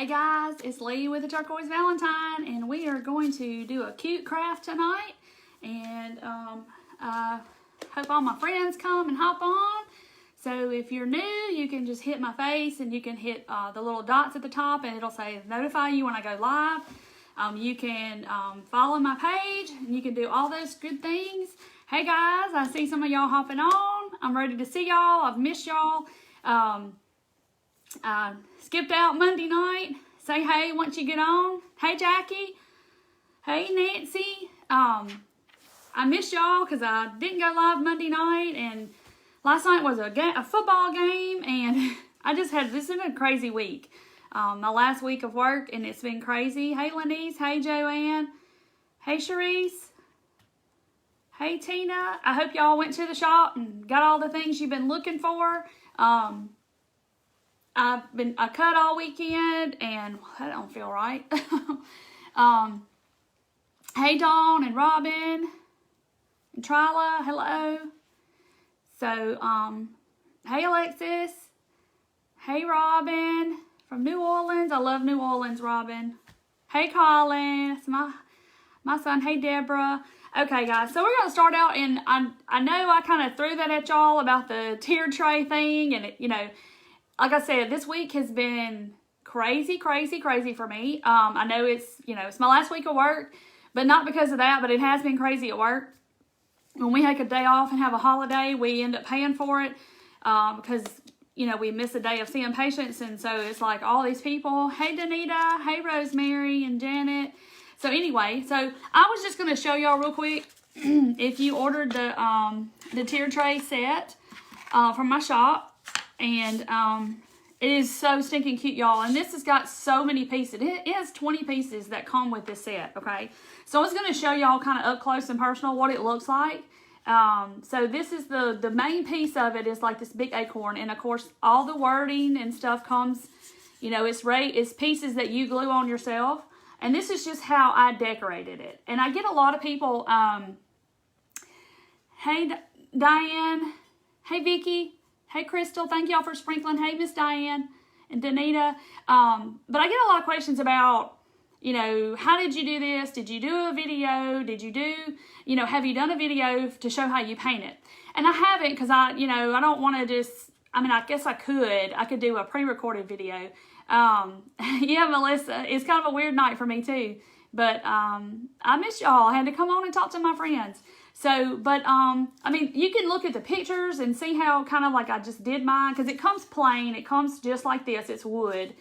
Hey guys, it's Lee with the Turquoise Valentine, and we are going to do a cute craft tonight. And I hope all my friends come and hop on. So if you're new, you can just hit my face and you can hit the little dots at the top and it'll say notify you when I go live. You can follow my page and you can do all those good things. Hey guys, I see some of y'all hopping on. I'm ready to see y'all. I've missed y'all. Skipped out Monday night. Say hey once you get on. Hey Jackie. Hey Nancy. I missed y'all because I didn't go live Monday night, and last night was a football game, and this has been a crazy week. My last week of work, and it's been crazy. Hey Lenise. Hey Joanne. Hey Sharice. Hey Tina. I hope y'all went to the shop and got all the things you've been looking for. I cut all weekend, and that don't feel right. Hey Dawn and Robin and Tryla, hello. So, hey Alexis. Hey Robin from New Orleans. I love New Orleans, Robin. Hey Colin. It's my son. Hey Deborah. Okay guys, so we're going to start out, and I know I kind of threw that at y'all about the tier tray thing, and like I said, this week has been crazy for me. I know it's my last week of work, but not because of that, but it has been crazy at work. When we take a day off and have a holiday, we end up paying for it because, we miss a day of seeing patients. And so it's like all these people. Hey, Danita. Hey, Rosemary and Janet. So anyway, so I was just going to show y'all real quick. If you ordered the tier tray set from my shop, and it is so stinking cute, y'all. And this has got so many pieces. It has 20 pieces that come with this set, okay? So I was going to show y'all kind of up close and personal what it looks like. So this is the main piece of it is like this big acorn. And, of course, all the wording and stuff comes, it's pieces that you glue on yourself. And this is just how I decorated it. And I get a lot of people, hey, Diane. Hey, Vicky. Hey, Crystal, thank y'all for sprinkling. Hey, Miss Diane and Danita. But I get a lot of questions about, how did you do this? Did you do a video? Did you do, have you done a video to show how you paint it? And I haven't because I don't want to just, I guess I could do a pre-recorded video. Yeah, Melissa, it's kind of a weird night for me too. But I miss y'all. I had to come on and talk to my friends. So, but, you can look at the pictures and see how kind of like I just did mine, because it comes plain. It comes just like this. It's wood.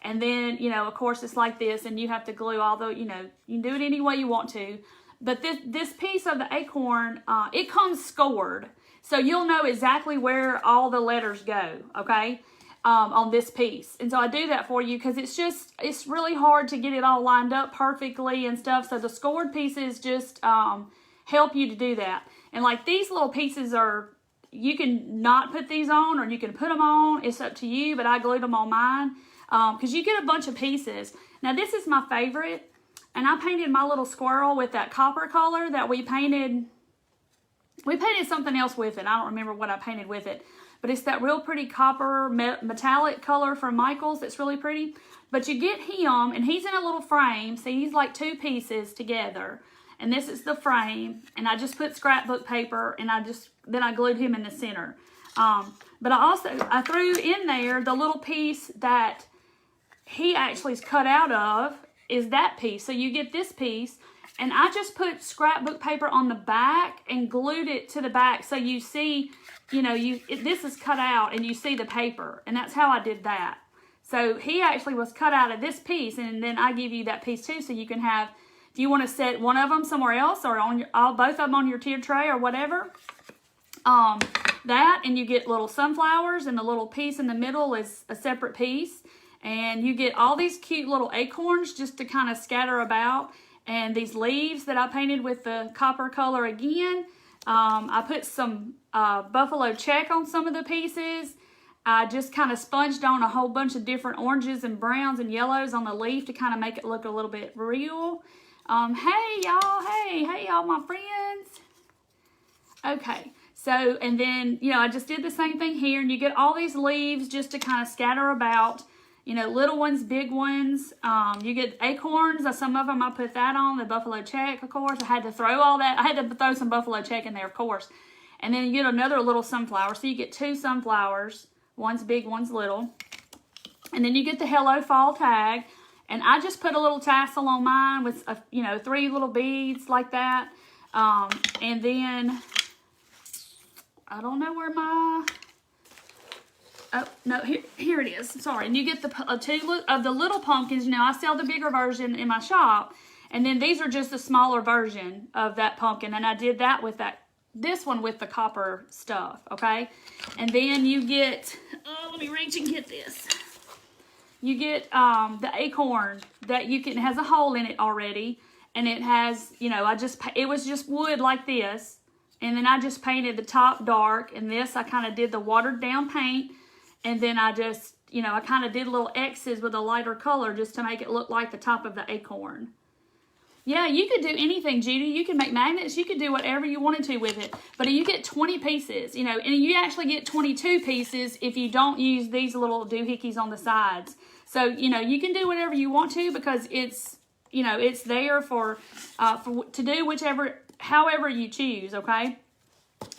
And then, of course, it's like this, and you have to glue all the, you can do it any way you want to. But this piece of the acorn, it comes scored. So you'll know exactly where all the letters go, okay, on this piece. And so I do that for you because it's really hard to get it all lined up perfectly and stuff. So the scored pieces just help you to do that. And like these little pieces you can not put these on or you can put them on. It's up to you, but I glued them on mine because you get a bunch of pieces. Now this is my favorite, and I painted my little squirrel with that copper color that we painted. We painted something else with it. I don't remember what I painted with it, but it's that real pretty copper metallic color from Michaels. It's really pretty. But you get him, and he's in a little frame. See, he's like two pieces together. And this is the frame, and I just put scrapbook paper, and then I glued him in the center. But I threw in there the little piece that he actually is cut out of is that piece. So you get this piece, and I just put scrapbook paper on the back and glued it to the back. So you see, this is cut out, and you see the paper, and that's how I did that. So he actually was cut out of this piece, and then I give you that piece too, so you can have. If you want to set one of them somewhere else or on both of them on your tier tray or whatever, that, and you get little sunflowers, and the little piece in the middle is a separate piece, and you get all these cute little acorns just to kind of scatter about, and these leaves that I painted with the copper color again. I put some buffalo check on some of the pieces. I just kind of sponged on a whole bunch of different oranges and browns and yellows on the leaf to kind of make it look a little bit real. Hey y'all, my friends. Okay, so, and then, I just did the same thing here, and you get all these leaves just to kind of scatter about, You know, little ones, big ones. You get acorns. Some of them I put that on. The buffalo check, of course. I had to throw all that. I had to throw some buffalo check in there, of course. And then you get another little sunflower. So you get 2 sunflowers. One's big, one's little. And then you get the Hello Fall tag. And I just put a little tassel on mine with, 3 little beads like that. And then, I don't know where my... Oh, no, here it is. Sorry. And you get the 2 of the little pumpkins. You know, I sell the bigger version in my shop. And then these are just a smaller version of that pumpkin. And I did that with this one with the copper stuff, okay? And then you get, let me reach and get this. You get the acorn that has a hole in it already. And it has, it was just wood like this. And then I just painted the top dark. And this, I kind of did the watered down paint. And then I just, I kind of did little X's with a lighter color just to make it look like the top of the acorn. Yeah, you could do anything, Judy. You can make magnets. You could do whatever you wanted to with it. But you get 20 pieces, and you actually get 22 pieces if you don't use these little doohickeys on the sides. So, you can do whatever you want to because it's, it's there for to do however you choose, okay?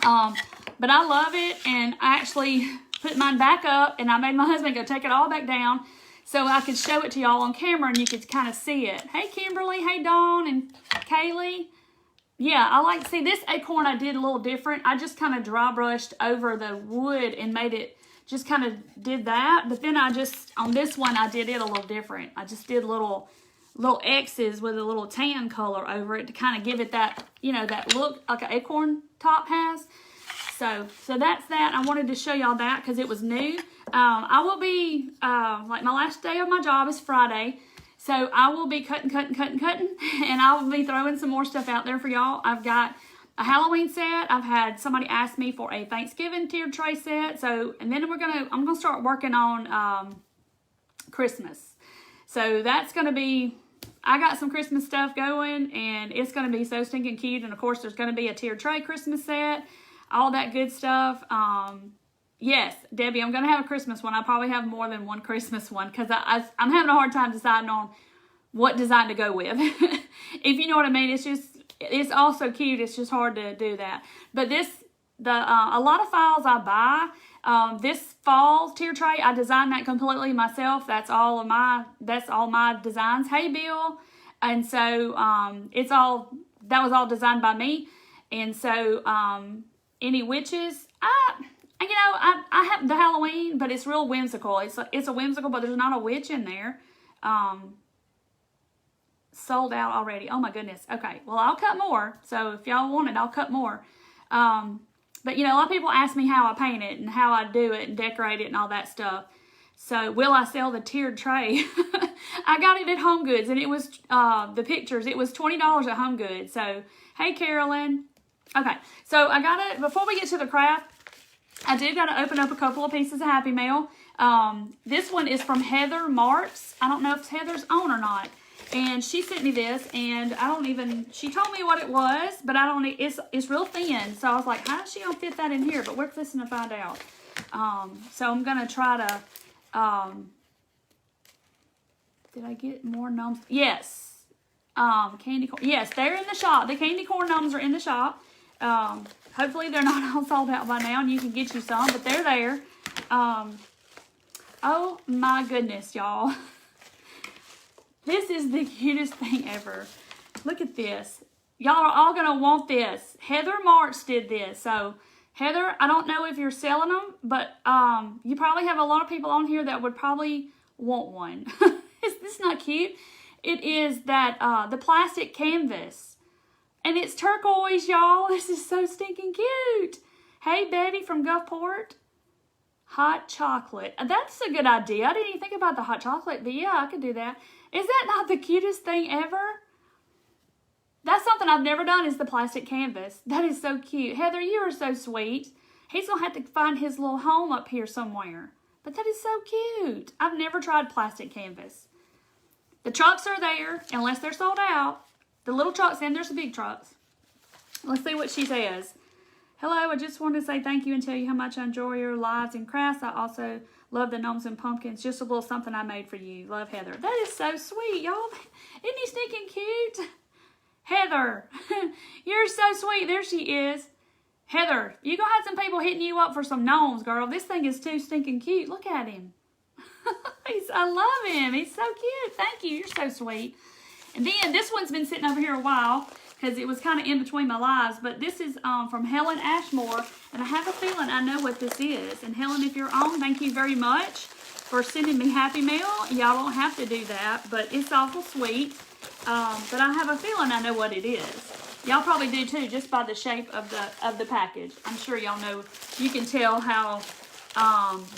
But I love it, and I actually put mine back up, and I made my husband go take it all back down so I could show it to y'all on camera and you could kind of see it. Hey, Kimberly. Hey, Dawn and Kaylee. Yeah, I like to see this acorn. I did a little different. I just kind of dry brushed over the wood and made it, just kind of did that. But then on this one, I did it a little different. I just did little X's with a little tan color over it to kind of give it that, that look like an acorn top has. So that's that. I wanted to show y'all that because it was new. I will be, like my last day of my job is Friday. So I will be cutting. And I will be throwing some more stuff out there for y'all. I've got a Halloween set. I've had somebody ask me for a Thanksgiving tiered tray set. And then I'm going to start working on Christmas. So that's going to be, I got some Christmas stuff going. And it's going to be so stinking cute. And of course, there's going to be a tiered tray Christmas set. All that good stuff. Yes, Debbie, I'm going to have a Christmas one. I'll probably have more than one Christmas one because I'm having a hard time deciding on what design to go with. If you know what I mean, it's all so cute. It's just hard to do that. But a lot of files I buy, this fall tier tray, I designed that completely myself. That's all my designs. Hey, Bill. And so, that was all designed by me. And so, any witches, I have the Halloween, but it's real whimsical. It's a whimsical, but there's not a witch in there. Sold out already. Oh my goodness. Okay. Well, I'll cut more. So if y'all want it, I'll cut more. But a lot of people ask me how I paint it and how I do it and decorate it and all that stuff. So will I sell the tiered tray? I got it at Home Goods, and it was, the pictures, it was $20 at Home Goods. So, hey, Carolyn. Okay, so I got it, before we get to the craft, I do got to open up a couple of pieces of Happy Mail. This one is from Heather Marks. I don't know if Heather's on or not. And she sent me this, and she told me what it was, but it's real thin. So I was like, how is she going to fit that in here? But we're fixing to find out. So I'm going to try to, did I get more gnomes? Yes. Candy corn. Yes, they're in the shop. The candy corn gnomes are in the shop. Hopefully they're not all sold out by now and you can get you some, but they're there. Oh my goodness, y'all. This is the cutest thing ever. Look at this. Y'all are all going to want this. Heather Marks did this. So, Heather, I don't know if you're selling them, but you probably have a lot of people on here that would probably want one. Is this not cute? It is that, the plastic canvas. And it's turquoise, y'all. This is so stinking cute. Hey, Betty from Gulfport. Hot chocolate. That's a good idea. I didn't even think about the hot chocolate, but yeah, I could do that. Is that not the cutest thing ever? That's something I've never done is the plastic canvas. That is so cute. Heather, you are so sweet. He's going to have to find his little home up here somewhere. But that is so cute. I've never tried plastic canvas. The trucks are there, unless they're sold out. The little trucks and there's the big trucks. Let's see what she says. Hello, I just wanted to say thank you and tell you how much I enjoy your lives and crafts. I also Love the gnomes and pumpkins. Just a little something I made for you. Love, Heather. That is so sweet, y'all. Isn't he stinking cute? Heather, you're so sweet. There she is. Heather, you gonna have some people hitting you up for some gnomes, girl. This thing is too stinking cute. Look at him. I love him. He's so cute. Thank you. You're so sweet. And then this one's been sitting over here a while because it was kind of in between my lives. But this is from Helen Ashmore. And I have a feeling I know what this is. And Helen, if you're on, thank you very much for sending me Happy Mail. Y'all don't have to do that, but it's awful sweet. But I have a feeling I know what it is. Y'all probably do too, just by the shape of the package. I'm sure y'all know. You can tell how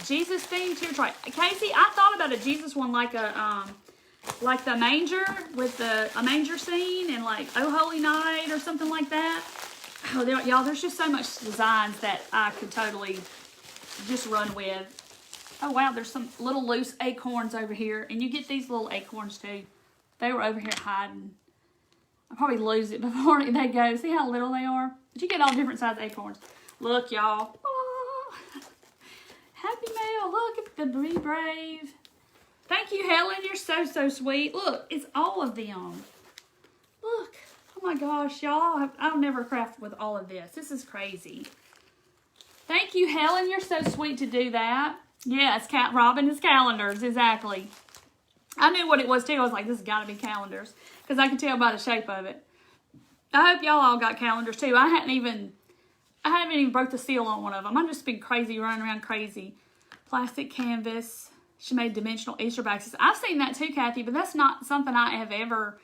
Jesus themed tear tray. Casey, I thought about a Jesus one like the manger with a manger scene and like Oh Holy Night or something like that. Oh, y'all, there's just so much designs that I could totally just run with. Oh wow, there's some little loose acorns over here, and you get these little acorns too. They were over here hiding. I'll probably lose it before they go. See how little they are? But you get all different size acorns. Look, y'all. Oh, Happy Mail. Look at the Be Brave. Thank you, Helen. You're so, so sweet. Look, it's all of them. Look. Oh, my gosh, y'all. I'll never craft with all of this. This is crazy. Thank you, Helen. You're so sweet to do that. Yes, Robin is calendars. Exactly. I knew what it was, too. I was like, this has got to be calendars. Because I can tell by the shape of it. I hope y'all all got calendars, too. I haven't even broke the seal on one of them. I've just been crazy, running around crazy. Plastic canvas. She made dimensional Easter baskets. I've seen that, too, Kathy. But that's not something I've ever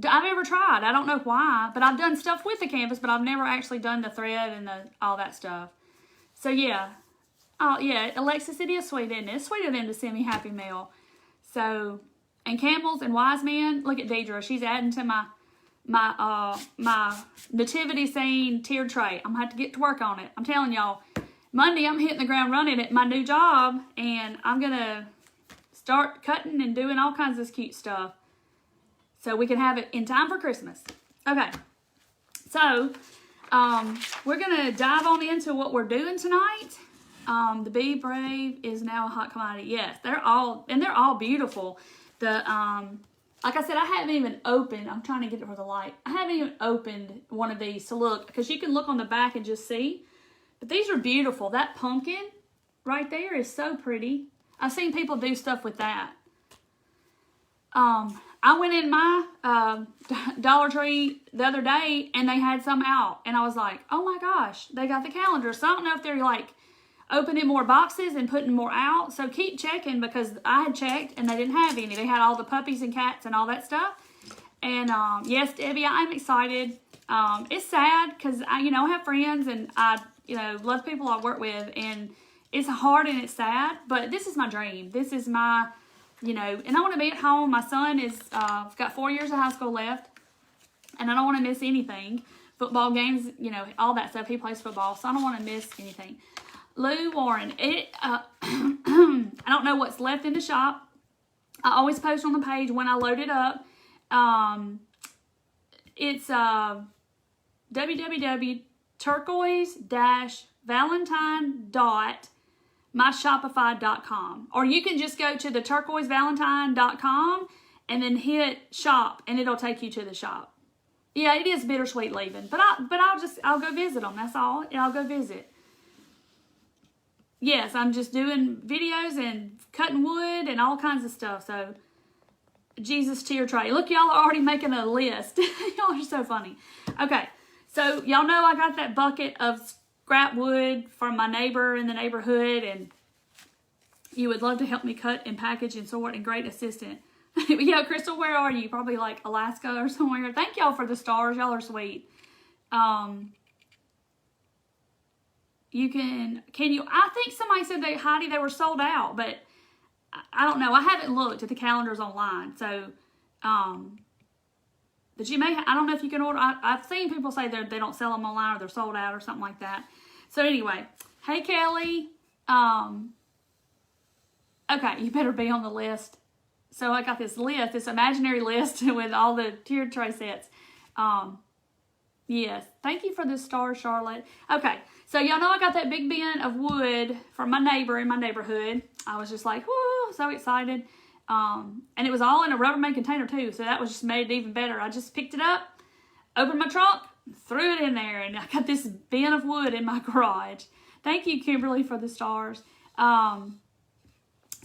tried. I don't know why. But I've done stuff with the canvas. But I've never actually done the thread and all that stuff. So, yeah. Oh, yeah. Alexis, it is sweet, isn't it? It's sweet of them to send me Happy Mail. So, and Campbell's and Wise Men, look at Deidre. She's adding to my nativity scene tier tray. I'm going to have to get to work on it. I'm telling y'all, Monday I'm hitting the ground running at my new job, and I'm going to start cutting and doing all kinds of cute stuff so we can have it in time for Christmas. Okay, so we're going to dive on into what we're doing tonight. The Be Brave is now a hot commodity. Yes, they're all beautiful. Like I said, I haven't even opened. I'm trying to get it for the light. I haven't even opened one of these to look, because you can look on the back and just see. But these are beautiful. That pumpkin right there is so pretty. I've seen people do stuff with that. I went in my Dollar Tree the other day, and they had some out, and I was like, oh my gosh, they got the calendar. So I don't know if they're like opening more boxes and putting more out. So keep checking, because I had checked and they didn't have any. They had all the puppies and cats and all that stuff. And yes, Debbie, I'm excited. It's sad because I have friends, and I love people I work with, and it's hard and it's sad, but this is my dream. This is my, and I want to be at home. My son is got 4 years of high school left, and I don't want to miss anything. Football games, all that stuff. He plays football, so I don't want to miss anything. Lou Warren, I don't know what's left in the shop. I always post on the page when I load it up. It's www.turquoise-valentine.myshopify.com, or you can just go to the turquoisevalentine.com and then hit shop, and it'll take you to the shop. Yeah, it is bittersweet leaving, but I'll go visit them. That's all. I'll go visit. Yes, I'm just doing videos and cutting wood and all kinds of stuff. So, Jesus tier tray. Look, y'all are already making a list. Y'all are so funny. Okay, so y'all know I got that bucket of scrap wood from my neighbor in the neighborhood, and you would love to help me cut and package and sort, and great assistant. Yeah, Crystal, where are you? Probably like Alaska or somewhere. Thank y'all for the stars. Y'all are sweet. I think somebody said Heidi, they were sold out, but I don't know. I haven't looked at the calendars online. So, but you may, I don't know if you can order. I've seen people say they don't sell them online, or they're sold out or something like that. So anyway, hey Kelly. Okay, you better be on the list. So I got this list, this imaginary list with all the tiered tray sets. Yes. Thank you for the star, Charlotte. Okay. So y'all know I got that big bin of wood from my neighbor in my neighborhood. I was just like, whoo, so excited. And it was all in a Rubbermaid container too. So that was just made it even better. I just picked it up, opened my trunk, threw it in there, and I got this bin of wood in my garage. Thank you, Kimberly, for the stars. So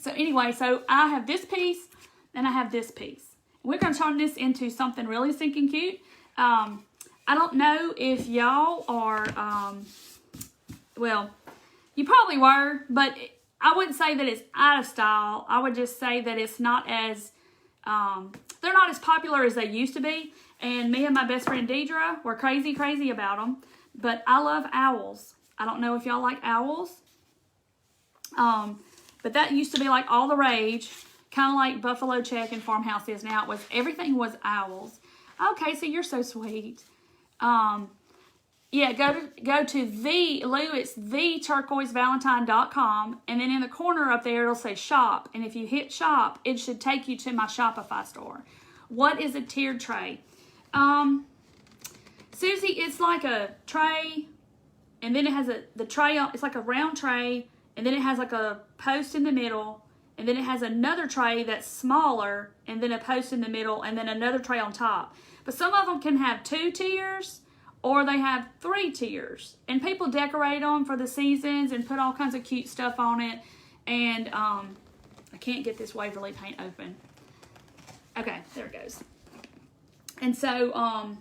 anyway, so I have this piece and I have this piece. We're going to turn this into something really stinking cute. I don't know if y'all are, well, you probably were, but I wouldn't say that it's out of style. I would just say that it's not as, they're not as popular as they used to be. And me and my best friend Deidre were crazy about them. But I love owls. I don't know if y'all like owls. But that used to be like all the rage. Kind of like Buffalo Check and Farmhouse is now. Everything was owls. Okay, so you're so sweet. Yeah, go to it's theturquoisevalentine.com, and then in the corner up there it'll say shop, and if you hit shop, it should take you to my Shopify store. What is a tiered tray? Susie, it's like a tray, and then it has the tray on, it's like a round tray, and then it has like a post in the middle, and then it has another tray that's smaller, and then a post in the middle, and then another tray on top. But some of them can have 2 tiers, or they have 3 tiers. And people decorate them for the seasons and put all kinds of cute stuff on it. And I can't get this Waverly paint open. Okay, there it goes. And so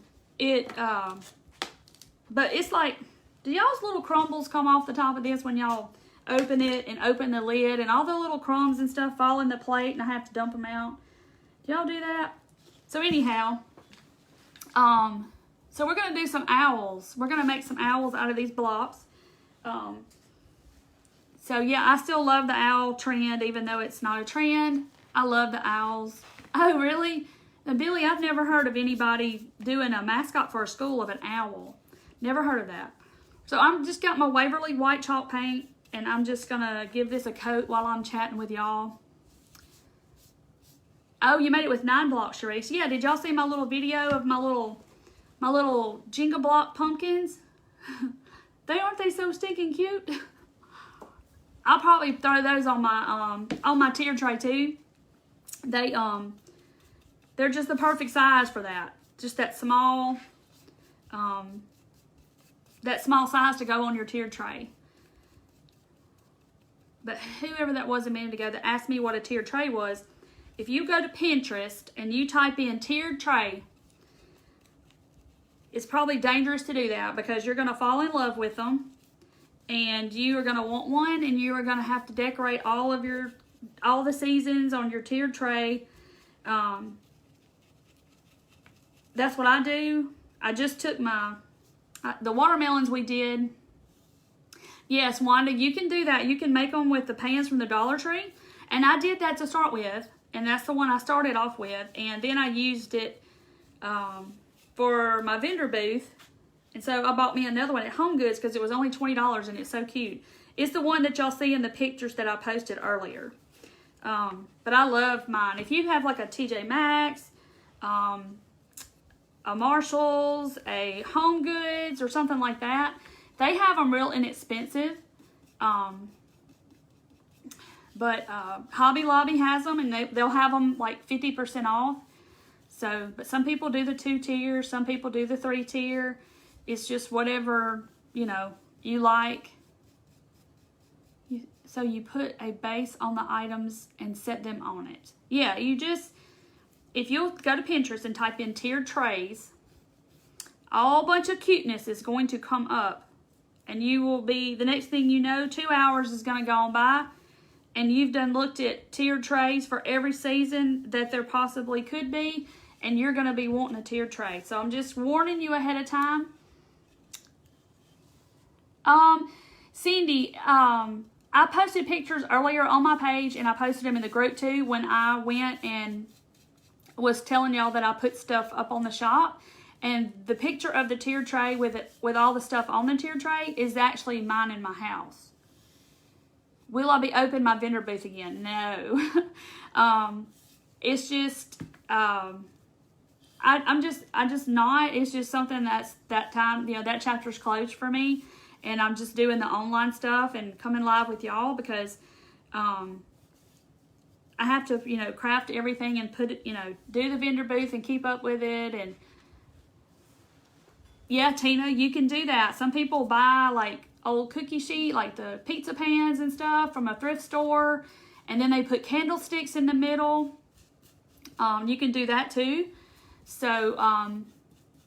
but it's like, do y'all's little crumbles come off the top of this when y'all open it and open the lid, and all the little crumbs and stuff fall in the plate and I have to dump them out? Do y'all do that? So anyhow, so we're going to do some owls. We're going to make some owls out of these blocks. So yeah, I still love the owl trend, even though it's not a trend. I love the owls. Oh, really? Now, Billy, I've never heard of anybody doing a mascot for a school of an owl. Never heard of that. So I'm just got my Waverly white chalk paint, and I'm just going to give this a coat while I'm chatting with y'all. Oh, you made it with 9 blocks, Sharice. Yeah, did y'all see my little video of my little Jenga block pumpkins? Aren't they so stinking cute? I'll probably throw those on my tier tray too. They're just the perfect size for that. Just that small size to go on your tier tray. But whoever that was a minute ago that asked me what a tiered tray was, if you go to Pinterest and you type in tiered tray, it's probably dangerous to do that because you're going to fall in love with them, and you are going to want one, and you are going to have to decorate all the seasons on your tiered tray. That's what I do. I just took the watermelons we did. Yes, Wanda, you can do that. You can make them with the pans from the Dollar Tree, and I did that to start with, and that's the one I started off with, and then I used it for my vendor booth. And so I bought me another one at Home Goods because it was only $20 and it's so cute. It's the one that y'all see in the pictures that I posted earlier. But I love mine. If you have like a TJ Maxx, a Marshalls, a Home Goods, or something like that, they have them real inexpensive. But Hobby Lobby has them, and they'll have them like 50% off. So, but some people do the 2 tier, some people do the 3 tier. It's just whatever, you like. So you put a base on the items and set them on it. Yeah, if you'll go to Pinterest and type in tiered trays, all bunch of cuteness is going to come up. And you will be, the next thing you know, 2 hours is going to go on by, and you've done looked at tiered trays for every season that there possibly could be, and you're going to be wanting a tiered tray. So I'm just warning you ahead of time. Cindy, I posted pictures earlier on my page, and I posted them in the group too when I went and was telling y'all that I put stuff up on the shop. And the picture of the tiered tray with all the stuff on the tiered tray is actually mine in my house. Will I be opening my vendor booth again? No. It's just, I'm just not. It's just something that's that time, that chapter's closed for me. And I'm just doing the online stuff and coming live with y'all because I have to, craft everything and put it, do the vendor booth and keep up with it. And yeah, Tina, you can do that. Some people buy like old cookie sheet, like the pizza pans and stuff from a thrift store. And then they put candlesticks in the middle. You can do that too. So,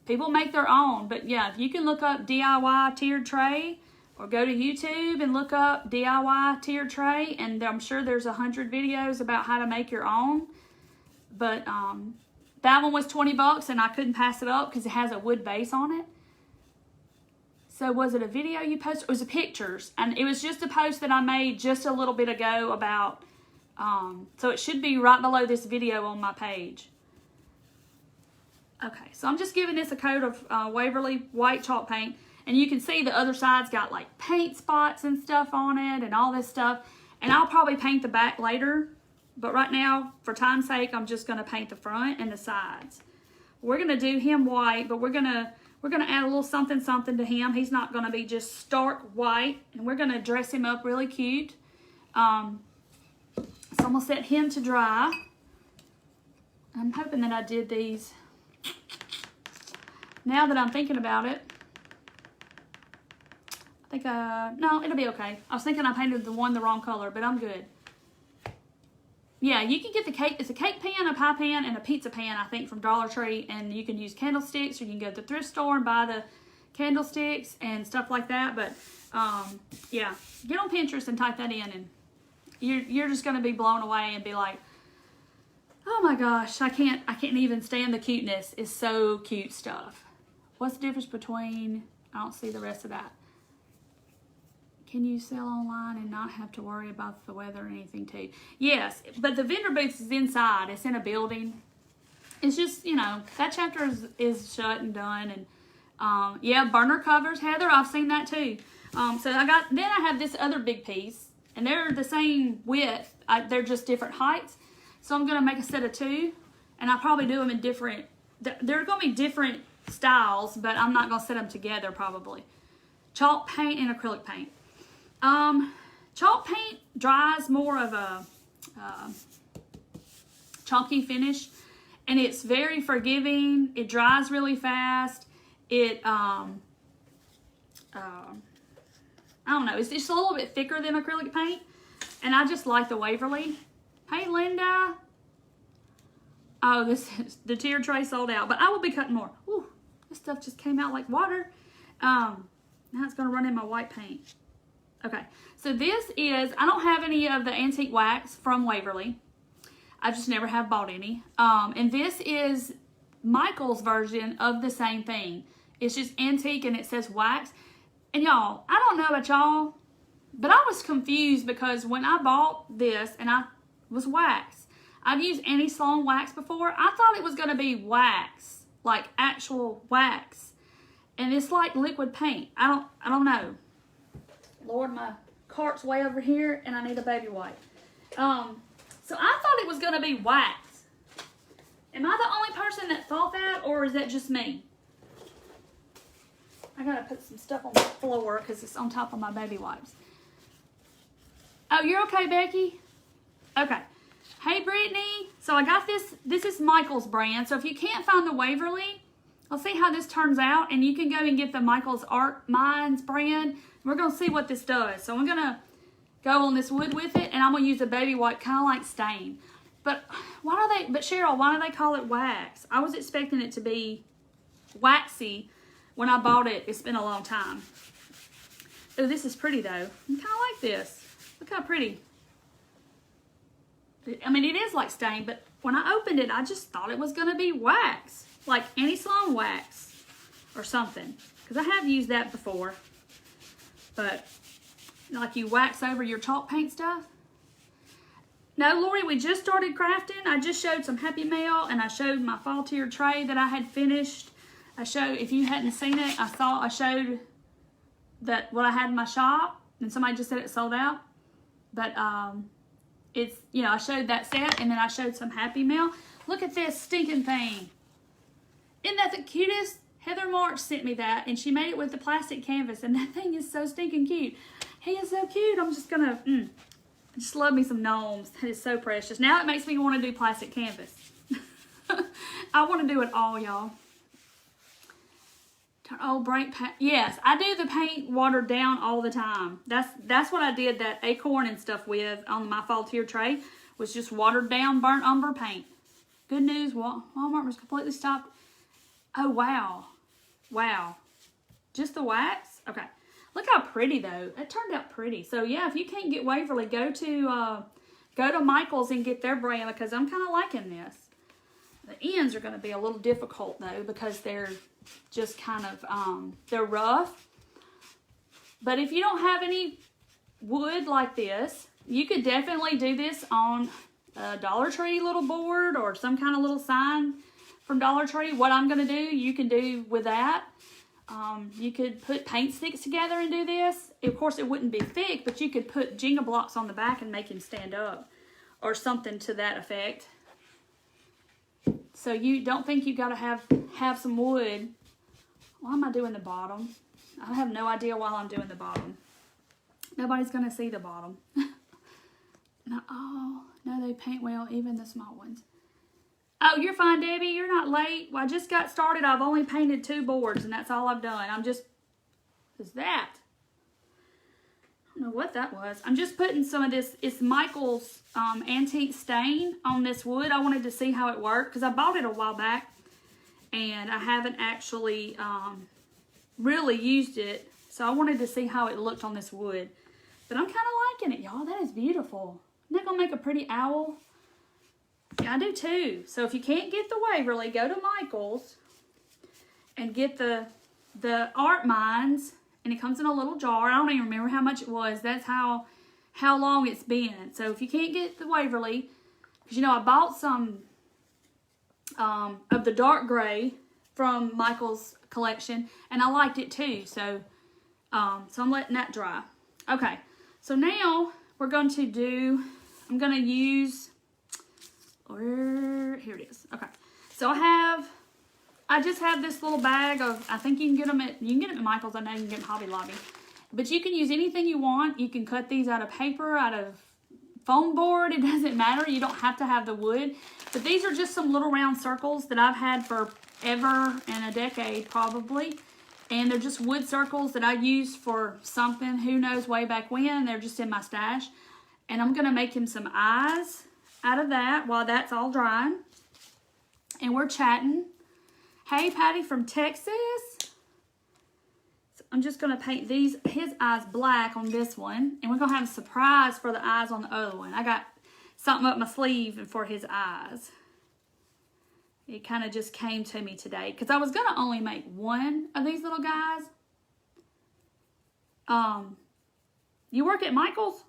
people make their own, but yeah, if you can look up DIY tiered tray or go to YouTube and look up DIY tiered tray, and I'm sure there's 100 videos about how to make your own. But that one was $20 and I couldn't pass it up because it has a wood base on it. So was it a video you posted? It was pictures, and it was just a post that I made just a little bit ago about, so it should be right below this video on my page. Okay, so I'm just giving this a coat of Waverly white chalk paint. And you can see the other side's got like paint spots and stuff on it and all this stuff. And I'll probably paint the back later. But right now, for time's sake, I'm just going to paint the front and the sides. We're going to do him white, but we're going to add a little something to him. He's not going to be just stark white. And we're going to dress him up really cute. So I'm going to set him to dry. I'm hoping that I did these. Now that I'm thinking about it, I think, no, it'll be okay. I was thinking I painted the wrong color, but I'm good. Yeah, you can get the cake. It's a cake pan, a pie pan, and a pizza pan, I think, from Dollar Tree. And you can use candlesticks, or you can go to the thrift store and buy the candlesticks and stuff like that. But, yeah, get on Pinterest and type that in, and you're just going to be blown away and be like, oh my gosh, I can't even stand the cuteness. It's so cute stuff. What's the difference between, I don't see the rest of that. Can you sell online and not have to worry about the weather or anything too? Yes, but the vendor booth is inside. It's in a building. It's just, that chapter is shut and done. And yeah, burner covers, Heather, I've seen that too. So then I have this other big piece, and they're the same width. They're just different heights. So I'm going to make a set of 2, and I'll probably do them in different, they're going to be different styles, but I'm not going to set them together probably. Chalk paint and acrylic paint. Chalk paint dries more of a chalky finish, and it's very forgiving. It dries really fast. It, I don't know, it's just a little bit thicker than acrylic paint, and I just like the Waverly. Hey, Linda. Oh, the tier tray sold out, but I will be cutting more. Ooh, this stuff just came out like water. Now it's going to run in my white paint. Okay, so this is, I don't have any of the antique wax from Waverly. I just never have bought any. And this is Michael's version of the same thing. It's just antique and it says wax. And y'all, I don't know about y'all, but I was confused because when I bought this and was wax. I've used Annie Sloan wax before. I thought it was going to be wax, like actual wax, and it's like liquid paint. I don't know. Lord, my cart's way over here, and I need a baby wipe. So I thought it was going to be wax. Am I the only person that thought that, or is that just me? I gotta put some stuff on the floor because it's on top of my baby wipes. Oh, you're okay, Becky? Okay. Hey, Brittany. So I got this. This is Michael's brand. So if you can't find the Waverly, I'll see how this turns out. And you can go and get the Michael's Art Minds brand. We're going to see what this does. So I'm going to go on this wood with it. And I'm going to use a baby wipe, kind of like stain. But Cheryl, why do they call it wax? I was expecting it to be waxy when I bought it. It's been a long time. Oh, this is pretty though. I kind of like this. Look how pretty. I mean, it is like stain, but when I opened it, I just thought it was going to be wax. Like Annie Sloan wax or something. Because I have used that before. But, like you wax over your chalk paint stuff. No, Lori, we just started crafting. I just showed some Happy Mail, and I showed my fall tier tray that I had finished. I showed, if you hadn't seen it, I showed that what I had in my shop, and somebody just said it sold out. But, it's, I showed that set, and then I showed some Happy Mail. Look at this stinking thing. Isn't that the cutest? Heather March sent me that, and she made it with the plastic canvas, and that thing is so stinking cute. He is so cute. I'm just gonna, I just love me some gnomes. That is so precious. Now it makes me want to do plastic canvas. I want to do it all, y'all. Oh, bright paint. Yes, I do the paint watered down all the time. That's what I did that acorn and stuff with on my fall tier tray, was just watered down burnt umber paint. Good news, Walmart was completely stopped. Oh, wow. Wow. Just the wax? Okay. Look how pretty, though. It turned out pretty. So, yeah, if you can't get Waverly, go to Michael's and get their brand, because I'm kind of liking this. The ends are going to be a little difficult, though, because they're just kind of, they're rough. But if you don't have any wood like this, you could definitely do this on a Dollar Tree little board or some kind of little sign from Dollar Tree. What I'm going to do, you can do with that. You could put paint sticks together and do this. Of course, it wouldn't be thick, but you could put Jenga blocks on the back and make him stand up or something to that effect. So you don't think you got to have some wood. Why am I doing the bottom? I have no idea why I'm doing the bottom. Nobody's going to see the bottom. No, oh, no, they paint well, even the small ones. Oh, you're fine, Debbie. You're not late. Well, I just got started. I've only painted 2 boards, and that's all I've done. What's that? I don't know what that was. I'm just putting some of this. It's Michael's antique stain on this wood. I wanted to see how it worked, because I bought it a while back, and I haven't actually really used it. So I wanted to see how it looked on this wood. But I'm kind of liking it, y'all. That is beautiful. Isn't that going to make a pretty owl? Yeah, I do too. So if you can't get the Waverly, go to Michael's and get the Art Minds. And it comes in a little jar. I don't even remember how much it was. That's how long it's been. So if you can't get the Waverly, because you know I bought some of the dark gray from Michael's collection, and I liked it too. So I'm letting that dry. Okay, so now we're going to do. I'm going to use. Here it is. Okay, so I just have this little bag of, I think you can get them at Michael's. I know you can get them at Hobby Lobby. But you can use anything you want. You can cut these out of paper, out of foam board. It doesn't matter. You don't have to have the wood. But these are just some little round circles that I've had forever and a decade probably. And they're just wood circles that I used for something, who knows, way back when. They're just in my stash. And I'm going to make him some eyes out of that while that's all drying. And we're chatting. Hey, Patty from Texas. So I'm just going to paint his eyes black on this one. And we're going to have a surprise for the eyes on the other one. I got something up my sleeve for his eyes. It kind of just came to me today. Because I was going to only make one of these little guys. You work at Michael's?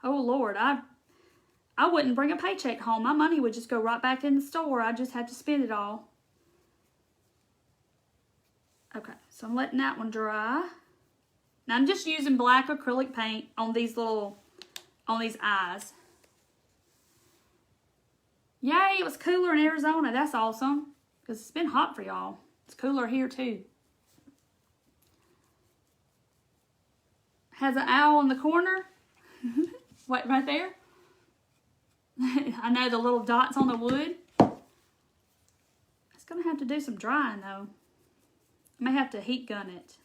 Oh, Lord. I wouldn't bring a paycheck home. My money would just go right back in the store. I just had to spend it all. Okay, so I'm letting that one dry. Now I'm just using black acrylic paint on these eyes. Yay, it was cooler in Arizona. That's awesome. Because it's been hot for y'all. It's cooler here too. Has an owl in the corner. What, right there? I know the little dots on the wood. It's going to have to do some drying though. I may have to heat gun it.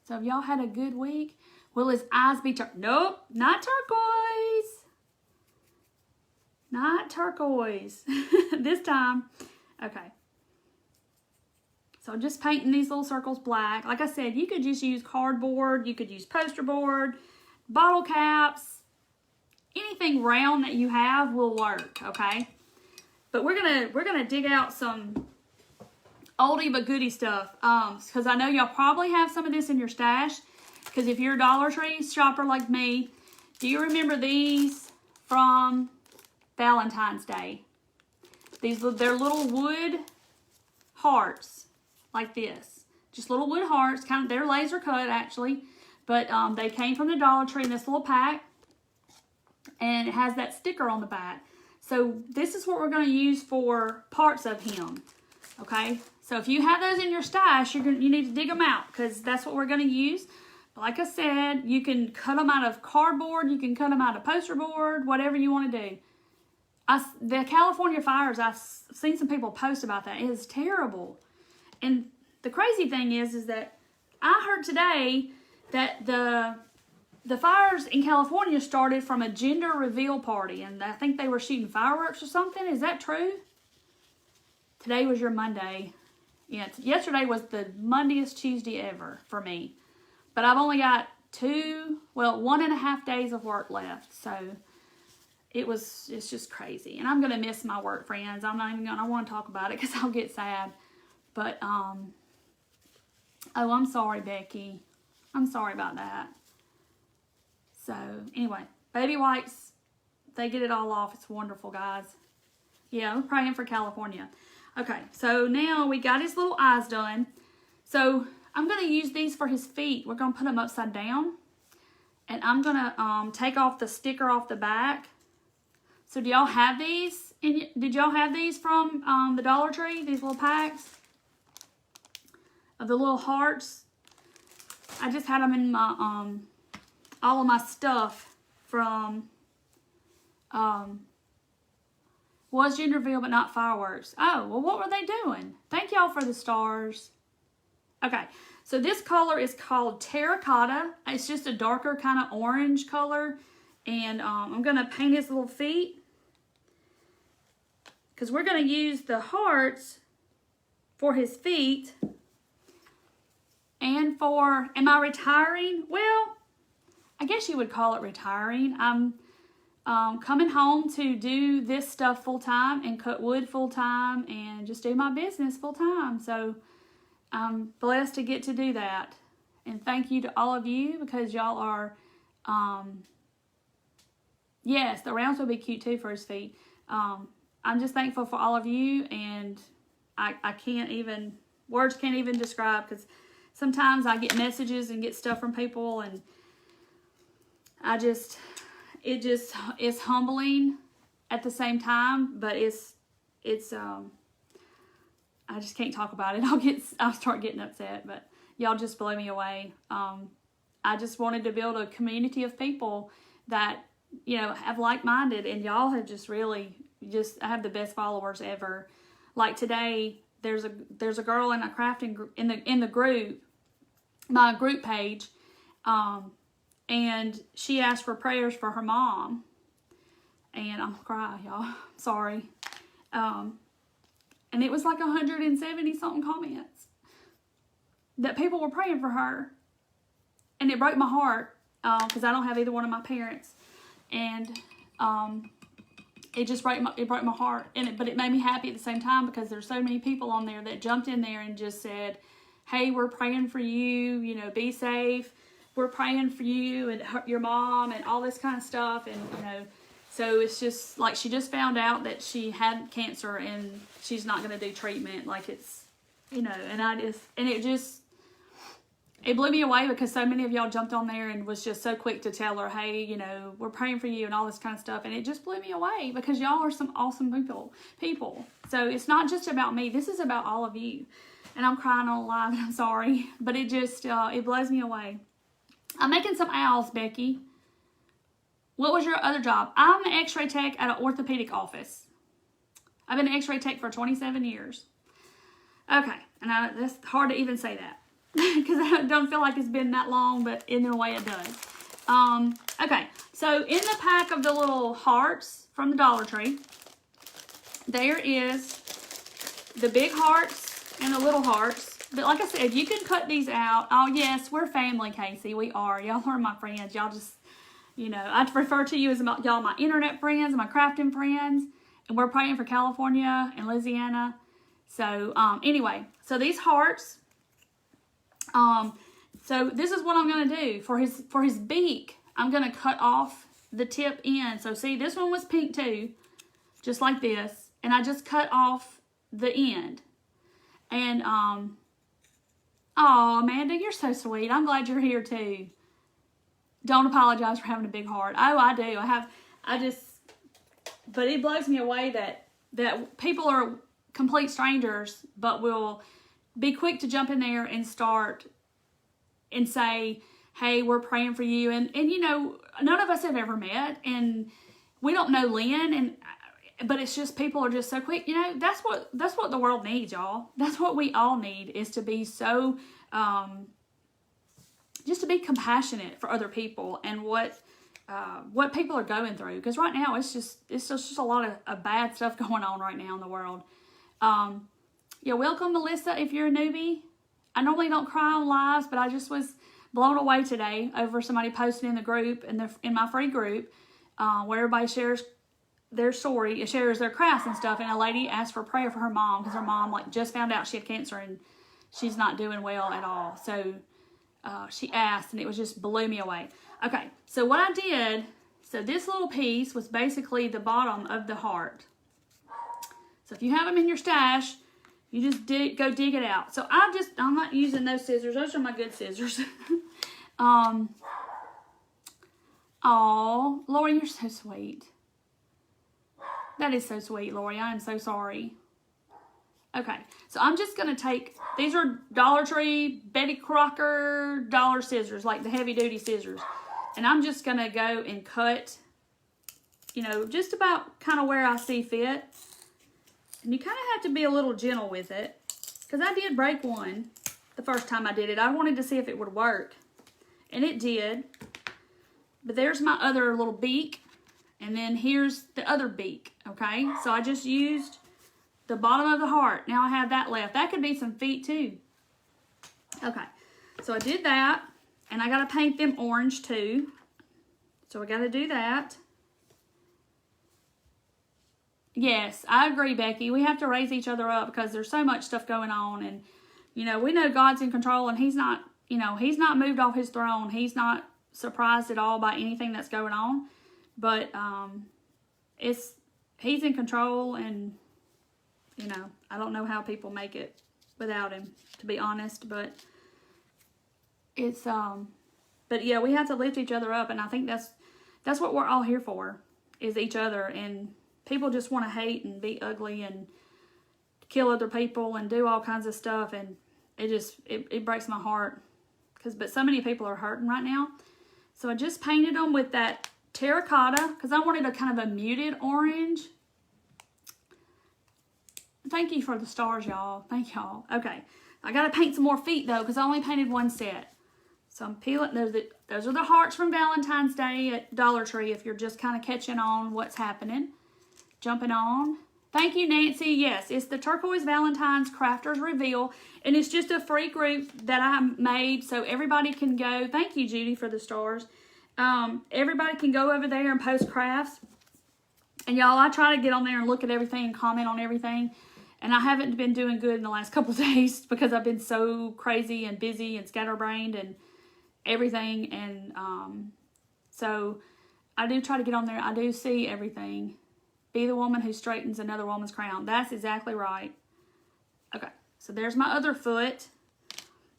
So have y'all had a good week? Will his eyes be nope, not turquoise. Not turquoise. This time. Okay. So I'm just painting these little circles black. Like I said, you could just use cardboard. You could use poster board, bottle caps. Anything round that you have will work, okay? But we're gonna dig out some oldie but goodie stuff. Because I know y'all probably have some of this in your stash. Because if you're a Dollar Tree shopper like me, do you remember these from Valentine's Day? They're little wood hearts like this. Just little wood hearts. They're laser cut actually. But they came from the Dollar Tree in this little pack. And it has that sticker on the back. So this is what we're going to use for parts of him. Okay, so if you have those in your stash, you need to dig them out because that's what we're going to use. Like I said, you can cut them out of cardboard, you can cut them out of poster board, whatever you want to do. The California fires, I've seen some people post about that. It is terrible. And the crazy thing is that I heard today that the fires in California started from a gender reveal party, and I think they were shooting fireworks or something. Is that true? Today was your Monday. Yeah, yesterday was the Mondayest Tuesday ever for me. But I've only got 1.5 days of work left. So it's just crazy. And I'm going to miss my work friends. I want to talk about it because I'll get sad. But, oh, I'm sorry, Becky. I'm sorry about that. So, anyway, baby wipes, they get it all off. It's wonderful, guys. Yeah, I'm praying for California. Okay, so now we got his little eyes done. So, I'm going to use these for his feet. We're going to put them upside down. And I'm going to take off the sticker off the back. So, do y'all have these? Did y'all have these from the Dollar Tree? These little packs of the little hearts? I just had them in my all of my stuff from was Genderville but not fireworks. Oh, well, what were they doing? Thank y'all for the stars. Okay, so this color is called Terracotta. It's just a darker kind of orange color. And I'm going to paint his little feet. Because we're going to use the hearts for his feet. And for, am I retiring? Well, I guess you would call it retiring. I'm coming home to do this stuff full time and cut wood full time and just do my business full time. So I'm blessed to get to do that. And thank you to all of you because y'all are, yes, the rounds will be cute too for his feet. I'm just thankful for all of you, and I can't even, words can't even describe, because sometimes I get messages and get stuff from people, and it's humbling at the same time, but it's I just can't talk about it. I'll start getting upset, but y'all just blow me away. I just wanted to build a community of people that, you know, have like-minded, and y'all have just really, I have the best followers ever. Like today, there's a girl in a crafting group, in the group, my group page, and she asked for prayers for her mom, and I'm gonna cry, y'all. Sorry. And it was like 170 something comments that people were praying for her, and it broke my heart because I don't have either one of my parents, and it just broke my heart, but it made me happy at the same time because there's so many people on there that jumped in there and just said, hey, we're praying for you, you know, be safe, we're praying for you and your mom and all this kind of stuff. And, you know, so it's just like she just found out that she had cancer and she's not going to do treatment. Like it's, you know, it blew me away because so many of y'all jumped on there and was just so quick to tell her, hey, you know, we're praying for you and all this kind of stuff. And it just blew me away because y'all are some awesome people. So it's not just about me. This is about all of you. And I'm crying on live and I'm sorry. But it just, it blows me away. I'm making some owls, Becky. What was your other job? I'm an x-ray tech at an orthopedic office. I've been an x-ray tech for 27 years. Okay. And that's hard to even say that. Because I don't feel like it's been that long, but in a way it does. Okay, so in the pack of the little hearts from the Dollar Tree, there is the big hearts and the little hearts. But like I said, you can cut these out. Oh, yes, we're family, Casey. We are. Y'all are my friends. Y'all just, you know, I refer to you as y'all my internet friends, my crafting friends. And we're praying for California and Louisiana. So, anyway, so these hearts... so this is what I'm going to do for his beak. I'm going to cut off the tip end. So see, this one was pink too, just like this. And I just cut off the end. And, oh, Amanda, you're so sweet. I'm glad you're here too. Don't apologize for having a big heart. Oh, I do. But it blows me away that people are complete strangers, but will be quick to jump in there and start and say, hey, we're praying for you. And you know, none of us have ever met, and we don't know Lynn, but it's just people are just so quick. You know, that's what the world needs, y'all. That's what we all need, is to be so just to be compassionate for other people and what people are going through. Because right now it's just a lot of bad stuff going on right now in the world. Yeah, welcome, Melissa, if you're a newbie. I normally don't cry on lives, but I just was blown away today over somebody posting in the group, in my free group, where everybody shares their story, shares their crafts and stuff, and a lady asked for prayer for her mom, because her mom just found out she had cancer and she's not doing well at all. So she asked, and it just blew me away. Okay, so what I did, so this little piece was basically the bottom of the heart. So if you have them in your stash, you just go dig it out. So I'm not using those scissors. Those are my good scissors. Oh, Lori, you're so sweet. That is so sweet, Lori. I am so sorry. Okay, so I'm just going to take, these are Dollar Tree, Betty Crocker dollar scissors, like the heavy duty scissors. And I'm just going to go and cut, you know, just about kind of where I see fit. And you kind of have to be a little gentle with it, because I did break one the first time I did it. I wanted to see if it would work, and it did. But there's my other little beak, and then here's the other beak, okay? So I just used the bottom of the heart. Now I have that left. That could be some feet too. Okay, so I did that, and I got to paint them orange too. So I got to do that. Yes, I agree, Becky. We have to raise each other up, because there's so much stuff going on, and you know, we know God's in control, and he's not, you know, he's not moved off his throne. He's not surprised at all by anything that's going on. But he's in control, and you know, I don't know how people make it without him, to be honest, but it's but yeah, we have to lift each other up, and I think that's what we're all here for, is each other. And people just want to hate and be ugly and kill other people and do all kinds of stuff, and it breaks my heart, but so many people are hurting right now. So I just painted them with that terracotta, because I wanted a kind of a muted orange. Thank you for the stars, y'all. Thank y'all. Okay, I got to paint some more feet though, because I only painted one set. So I'm peeling. Those are the hearts from Valentine's Day at Dollar Tree, if you're just kind of catching on what's happening. Jumping on. Thank you, Nancy. Yes, it's the Turquoise Valentine's Crafters Reveal, and it's just a free group that I made so everybody can go. Thank you, Judy, for the stars. Everybody can go over there and post crafts. And y'all, I try to get on there and look at everything and comment on everything, and I haven't been doing good in the last couple of days, because I've been so crazy and busy and scatterbrained and everything. And so I do try to get on there. I do see everything. Be the woman who straightens another woman's crown. That's exactly right. Okay, so there's my other foot.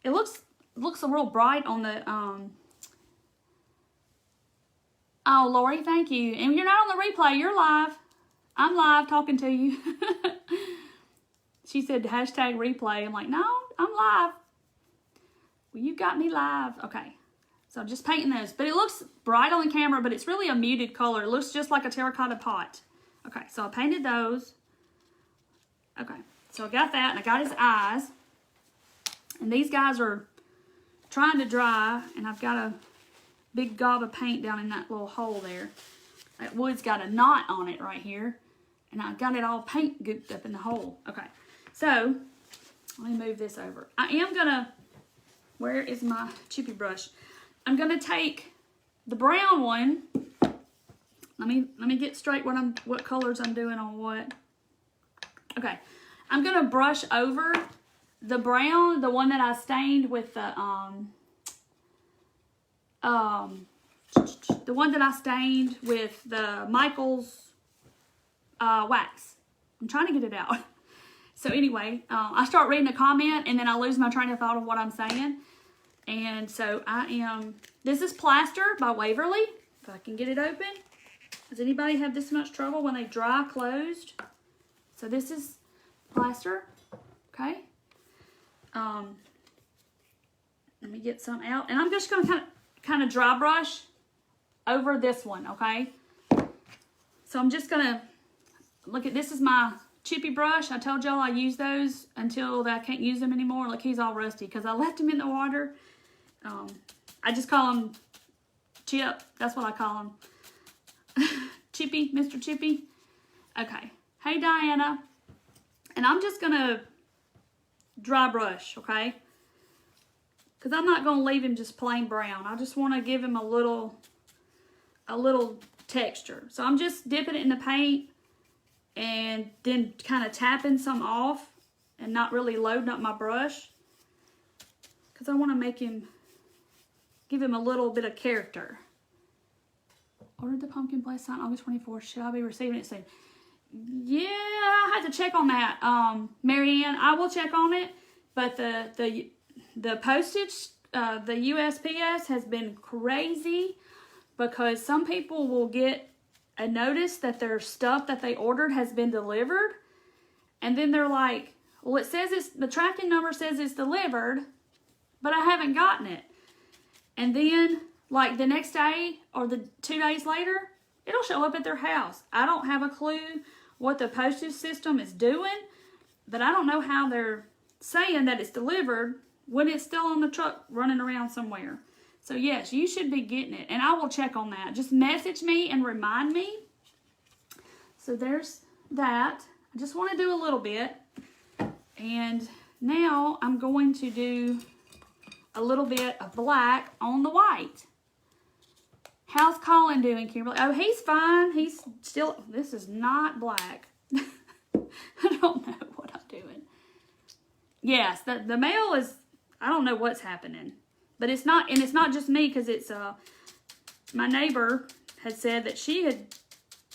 It looks a real bright on the Oh, Lori, thank you. And you're not on the replay. You're live. I'm live talking to you. She said hashtag replay. I'm like, no, I'm live. Well, you got me live. Okay, so I'm just painting those. But it looks bright on the camera, but it's really a muted color. It looks just like a terracotta pot. Okay, so I painted those. Okay, so I got that, and I got his eyes. And these guys are trying to dry, and I've got a big gob of paint down in that little hole there. That wood's got a knot on it right here, and I got it all paint gooped up in the hole. Okay, so let me move this over. I am gonna, where is my chippy brush? I'm gonna take the brown one. Let me get straight what colors I'm doing on what. Okay, I'm gonna brush over the brown, the one that I stained with the one that I stained with the Michaels wax. I'm trying to get it out. So anyway, I start reading a comment, and then I lose my train of thought of what I'm saying. And so this is Plaster by Waverly, if I can get it open. Does anybody have this much trouble when they dry closed? So this is plaster, okay? Let me get some out. And I'm just going to kind of dry brush over this one, okay? So I'm just going to, look at, this is my chippy brush. I told y'all I use those until I can't use them anymore. Look, he's all rusty because I left him in the water. I just call him Chip. That's what I call him. Chippy, Mr. Chippy. Okay. Hey, Diana. And I'm just going to dry brush, okay? Because I'm not going to leave him just plain brown. I just want to give him a little texture. So I'm just dipping it in the paint and then kind of tapping some off and not really loading up my brush. Because I want to make him, give him a little bit of character. Ordered the pumpkin place sign August 24th. Should I be receiving it soon? Yeah, I had to check on that. Marianne, I will check on it. But the postage, the USPS has been crazy because some people will get a notice that their stuff that they ordered has been delivered. And then they're like, well, it says the tracking number says it's delivered, but I haven't gotten it. And then like the next day or the 2 days later, it'll show up at their house. I don't have a clue what the postage system is doing, but I don't know how they're saying that it's delivered when it's still on the truck running around somewhere. So yes, you should be getting it, and I will check on that. Just message me and remind me. So there's that. I just want to do a little bit, and now I'm going to do a little bit of black on the white. How's Colin doing, Kimberly? Oh, he's fine. He's still, this is not black. I don't know what I'm doing. Yes, the mail is, I don't know what's happening. But it's not, and it's not just me, because it's, my neighbor had said that she had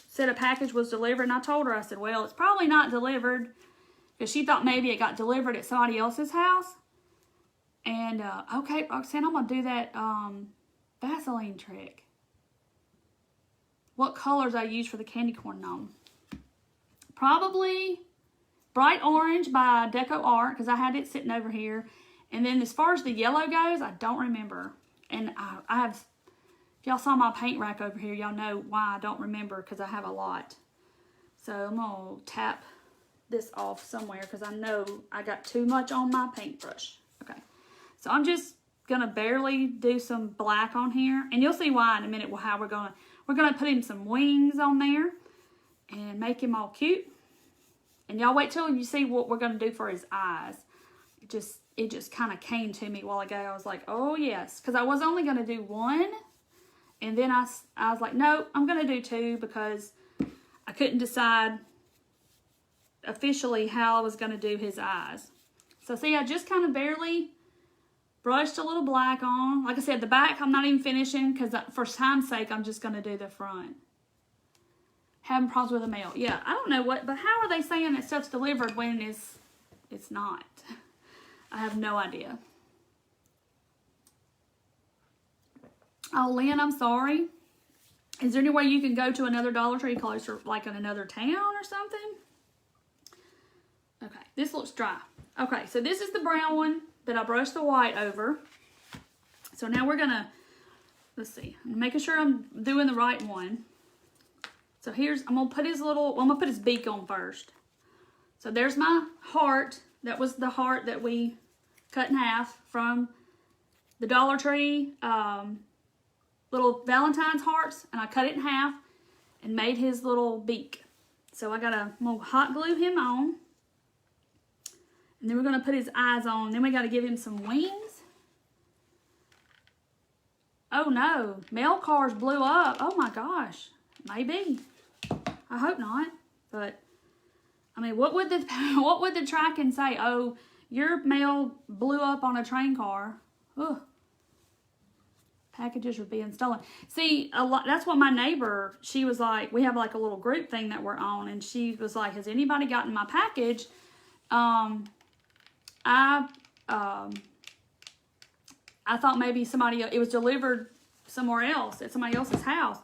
said a package was delivered, and I told her, I said, well, it's probably not delivered, because she thought maybe it got delivered at somebody else's house. And, okay, Roxanne, I'm going to do that Vaseline trick. What colors I use for the candy corn gnome? Probably bright orange by Deco Art, because I had it sitting over here. And then as far as the yellow goes, I don't remember. And I have, if y'all saw my paint rack over here, y'all know why I don't remember, because I have a lot. So I'm going to tap this off somewhere, because I know I got too much on my paintbrush. Okay. So I'm just going to barely do some black on here. And you'll see why in a minute how we're going to put him some wings on there and make him all cute. And y'all wait till you see what we're going to do for his eyes. It just kind of came to me a while ago. I was like, oh yes. Because I was only going to do one. And then I was like, no, I'm going to do two, because I couldn't decide officially how I was going to do his eyes. So see, I just kind of barely brushed a little black on. Like I said, the back I'm not even finishing, because for time's sake, I'm just going to do the front. Having problems with the mail. Yeah, I don't know what, but how are they saying that stuff's delivered when it's not? I have no idea. Oh, Lynn, I'm sorry. Is there any way you can go to another Dollar Tree closer, like in another town or something? Okay, this looks dry. Okay, so this is the brown one that I brushed the white over. So now we're gonna, let's see, I'm making sure I'm doing the right one. So here's, I'm gonna put his beak on first. So there's my heart. That was the heart that we cut in half from the Dollar Tree, little Valentine's hearts, and I cut it in half and made his little beak. So I'm gonna hot glue him on. And then we're going to put his eyes on. Then we got to give him some wings. Oh no, mail cars blew up. Oh my gosh, maybe. I hope not. But I mean, what would the tracking say? Oh, your mail blew up on a train car. Ugh. Packages are being stolen. See, that's what my neighbor, she was like, we have like a little group thing that we're on, and she was like, has anybody gotten my package? I thought maybe it was delivered somewhere else, at somebody else's house.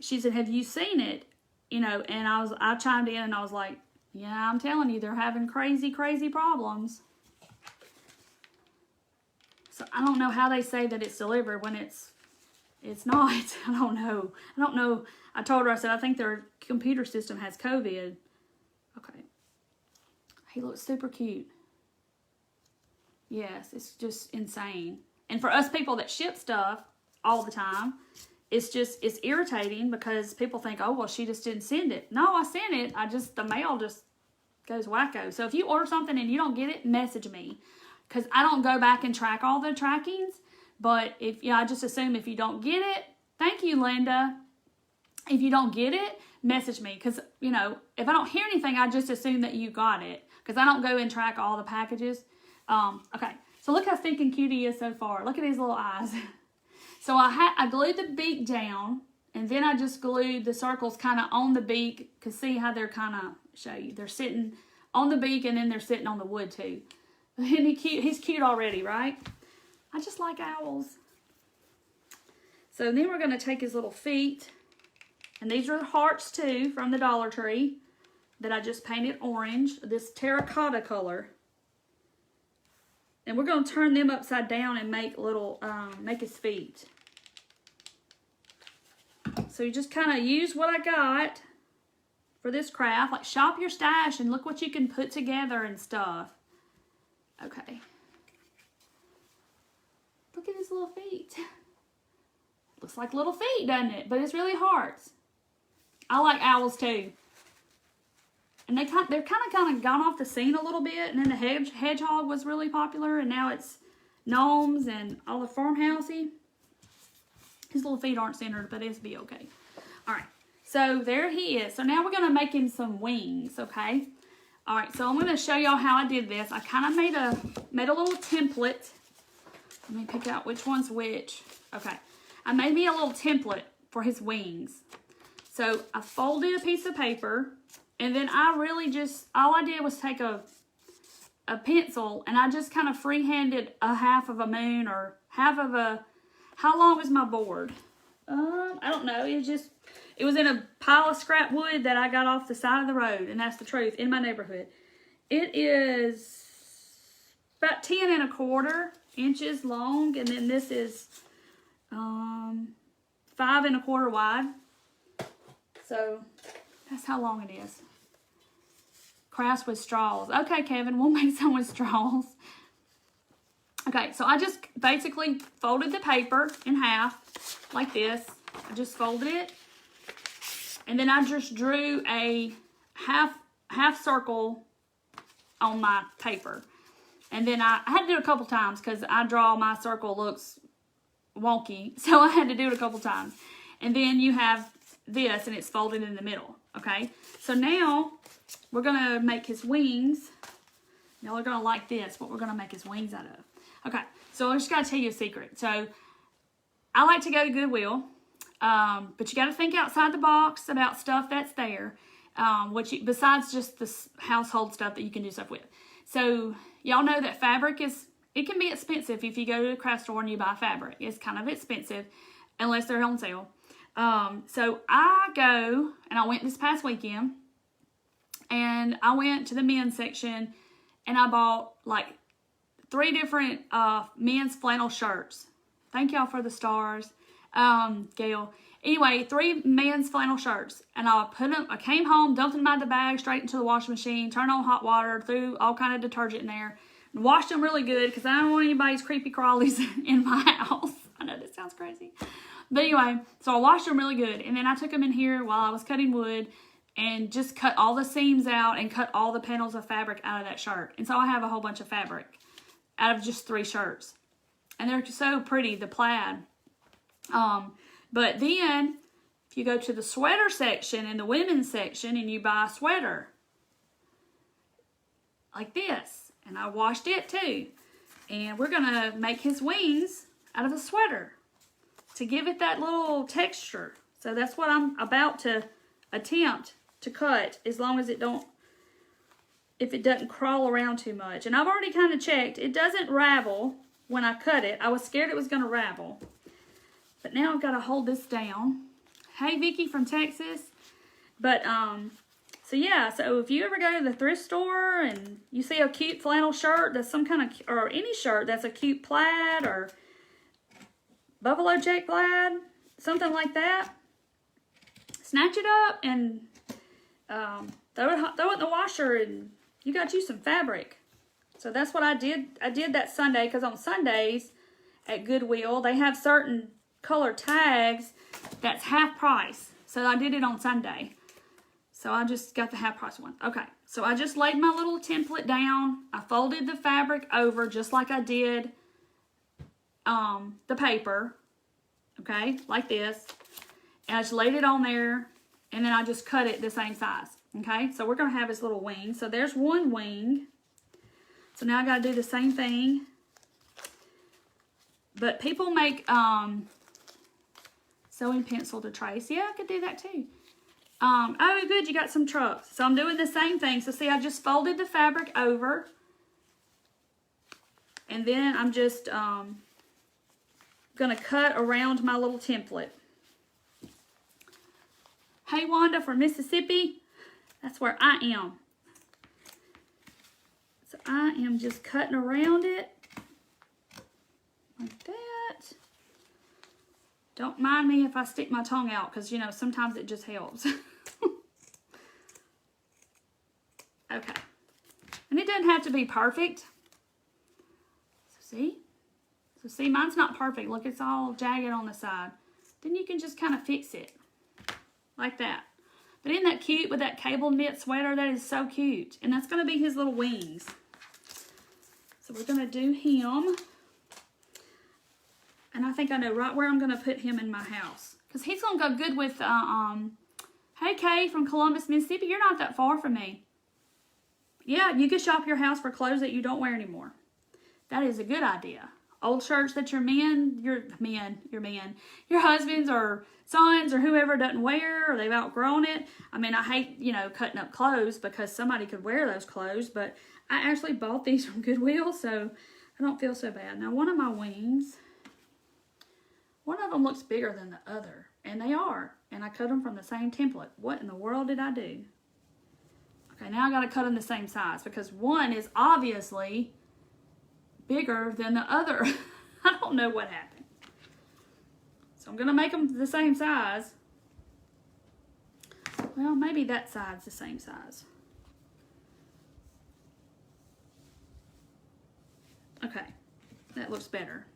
She said, have you seen it? You know, and I chimed in and I was like, yeah, I'm telling you, they're having crazy, crazy problems. So I don't know how they say that it's delivered when it's not. I don't know. I told her, I said, I think their computer system has COVID. Okay. He looks super cute. Yes, it's just insane. And for us people that ship stuff all the time, it's irritating because people think, oh, well, she just didn't send it. No, I sent it. The mail just goes wacko. So if you order something and you don't get it, message me. Because I don't go back and track all the trackings. But I just assume if you don't get it, thank you, Linda. If you don't get it, message me. Because, if I don't hear anything, I just assume that you got it. Because I don't go and track all the packages. Okay, so look how stinking cute he is so far. Look at his little eyes. So I glued the beak down. And then I just glued the circles kind of on the beak. Because see how they're kind of, show you. They're sitting on the beak and then they're sitting on the wood too. Isn't he cute? He's cute already, right? I just like owls. So then we're going to take his little feet. And these are hearts too from the Dollar Tree that I just painted orange, this terracotta color. And we're going to turn them upside down and make his feet. So you just kind of use what I got for this craft. Like shop your stash and look what you can put together and stuff. Okay. Look at his little feet. Looks like little feet, doesn't it? But it's really hearts. I like owls too. And they're kind of gone off the scene a little bit. And then the hedgehog was really popular. And now it's gnomes and all the farmhousey. His little feet aren't centered, but it'll be okay. All right. So there he is. So now we're going to make him some wings, okay? All right. So I'm going to show y'all how I did this. I kind of made a little template. Let me pick out which one's which. Okay. I made me a little template for his wings. So I folded a piece of paper. And then all I did was take a pencil and I just kind of freehanded a half of a moon or half of a, how long was my board? I don't know. It was in a pile of scrap wood that I got off the side of the road. And that's the truth, in my neighborhood. It is about 10 1/4 inches long. And then this is 5 1/4 wide. So that's how long it is. Crafts with straws. Okay, Kevin, we'll make some with straws. Okay, so I just basically folded the paper in half like this. I just folded it. And then I just drew a half circle on my paper. And then I had to do it a couple times because my circle looks wonky. So I had to do it a couple times. And then you have this and it's folded in the middle. Okay, so now we're going to make his wings. Y'all are going to like this, what we're going to make his wings out of. Okay, so I just got to tell you a secret. So I like to go to Goodwill, but you got to think outside the box about stuff that's there, besides just the household stuff that you can do stuff with. So y'all know that fabric it can be expensive if you go to a craft store and you buy fabric. It's kind of expensive unless they're on sale. So I went this past weekend and I went to the men's section and I bought like 3 different, men's flannel shirts. Thank y'all for the stars, Gail. Anyway, 3 men's flannel shirts and I came home, dumped them out of the bag, straight into the washing machine, turned on hot water, threw all kind of detergent in there, and washed them really good because I don't want anybody's creepy crawlies in my house. I know this sounds crazy. But anyway, so I washed them really good. And then I took them in here while I was cutting wood and just cut all the seams out and cut all the panels of fabric out of that shirt. And so I have a whole bunch of fabric out of just 3 shirts. And they're so pretty, the plaid. But then, if you go to the sweater section in the women's section and you buy a sweater, like this. And I washed it too. And we're going to make his wings out of a sweater to give it that little texture. So that's what I'm about to attempt to cut, as long as if it doesn't crawl around too much. And I've already kind of checked. It doesn't ravel when I cut it. I was scared it was going to ravel. But now I've got to hold this down. Hey, Vicky from Texas. But, so yeah, so if you ever go to the thrift store and you see a cute flannel shirt that's some kind of, or any shirt that's a cute plaid or buffalo check plaid, something like that, snatch it up and throw it in the washer and you got you some fabric. So that's what I did. I did that Sunday because on Sundays at Goodwill, they have certain color tags that's half price. So I did it on Sunday. So I just got the half price one. Okay, so I just laid my little template down. I folded the fabric over just like I did the paper. Okay, like this. And I just laid it on there. And then I just cut it the same size. Okay, so we're going to have his little wing. So there's one wing. So now I got to do the same thing. But people make sewing pencil to trace. Yeah, I could do that too. Oh, good, you got some trucks. So I'm doing the same thing. So see, I just folded the fabric over. And then I'm just going to cut around my little template. Hey, Wanda from Mississippi. That's where I am. So I am just cutting around it. Like that. Don't mind me if I stick my tongue out because, you know, sometimes it just helps. Okay. And it doesn't have to be perfect. So see? So see, mine's not perfect. Look, it's all jagged on the side. Then you can just kind of fix it. Like that. But isn't that cute with that cable knit sweater? That is so cute. And that's going to be his little wings. So we're going to do him. And I think I know right where I'm going to put him in my house. Because he's going to go good with, hey Kay from Columbus, Mississippi. You're not that far from me. Yeah, you can shop your house for clothes that you don't wear anymore. That is a good idea. Old shirts that your husbands or sons or whoever doesn't wear or they've outgrown it. I mean, I hate, you know, cutting up clothes because somebody could wear those clothes, but I actually bought these from Goodwill, so I don't feel so bad. Now, one of my wings, one of them looks bigger than the other, and they are, and I cut them from the same template. What in the world did I do? Okay, now I got to cut them the same size because one is obviously bigger than the other. I don't know what happened. So I'm going to make them the same size. Well, maybe that side's the same size. Okay, that looks better.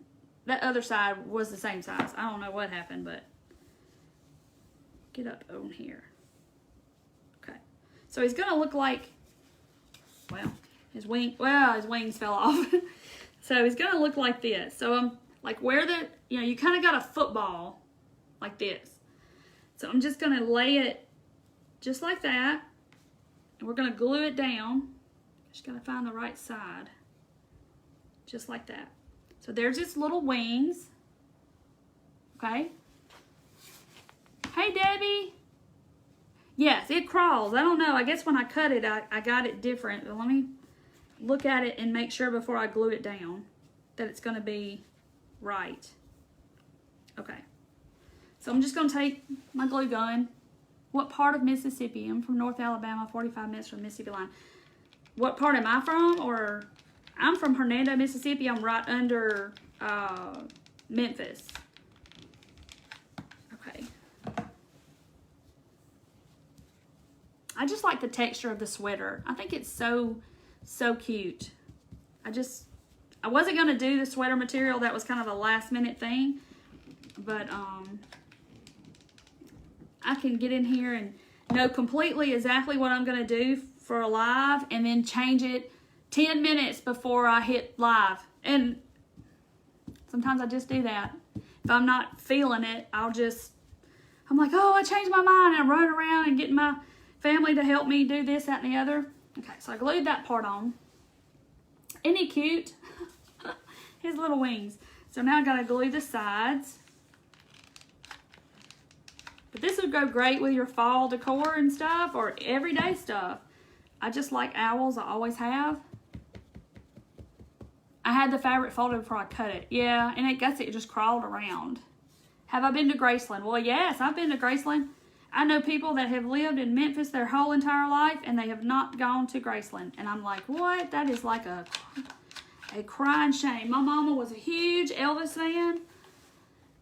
That other side was the same size. I don't know what happened, but get up on here. Okay, so he's going to look like, well, his wings fell off. So he's going to look like this. So like where the, you know, you kind of got a football like this. So I'm just going to lay it just like that. And we're going to glue it down. Just got to find the right side. Just like that. So there's his little wings. Okay. Hey, Debbie. Yes, it crawls. I don't know. I guess when I cut it, I got it different. But let me look at it and make sure before I glue it down that it's going to be right. Okay. So I'm just going to take my glue gun. What part of Mississippi? I'm from North Alabama, 45 minutes from the Mississippi line. What part am I from? Or I'm from Hernando, Mississippi. I'm right under Memphis. Okay. I just like the texture of the sweater. I think it's so cute. I wasn't going to do the sweater material. That was kind of a last minute thing. But I can get in here and know completely exactly what I'm going to do for a live and then change it 10 minutes before I hit live. And sometimes I just do that. If I'm not feeling it, I'm like, oh, I changed my mind. And I'm running around and getting my family to help me do this, that, and the other. Okay, so I glued that part on. Isn't he cute? His little wings. So now I got to glue the sides. But this would go great with your fall decor and stuff or everyday stuff. I just like owls. I always have. I had the fabric folded before I cut it. Yeah, and it just crawled around. Have I been to Graceland? Well, yes, I've been to Graceland. I know people that have lived in Memphis their whole entire life, and they have not gone to Graceland. And I'm like, what? That is like a crying shame. My mama was a huge Elvis fan,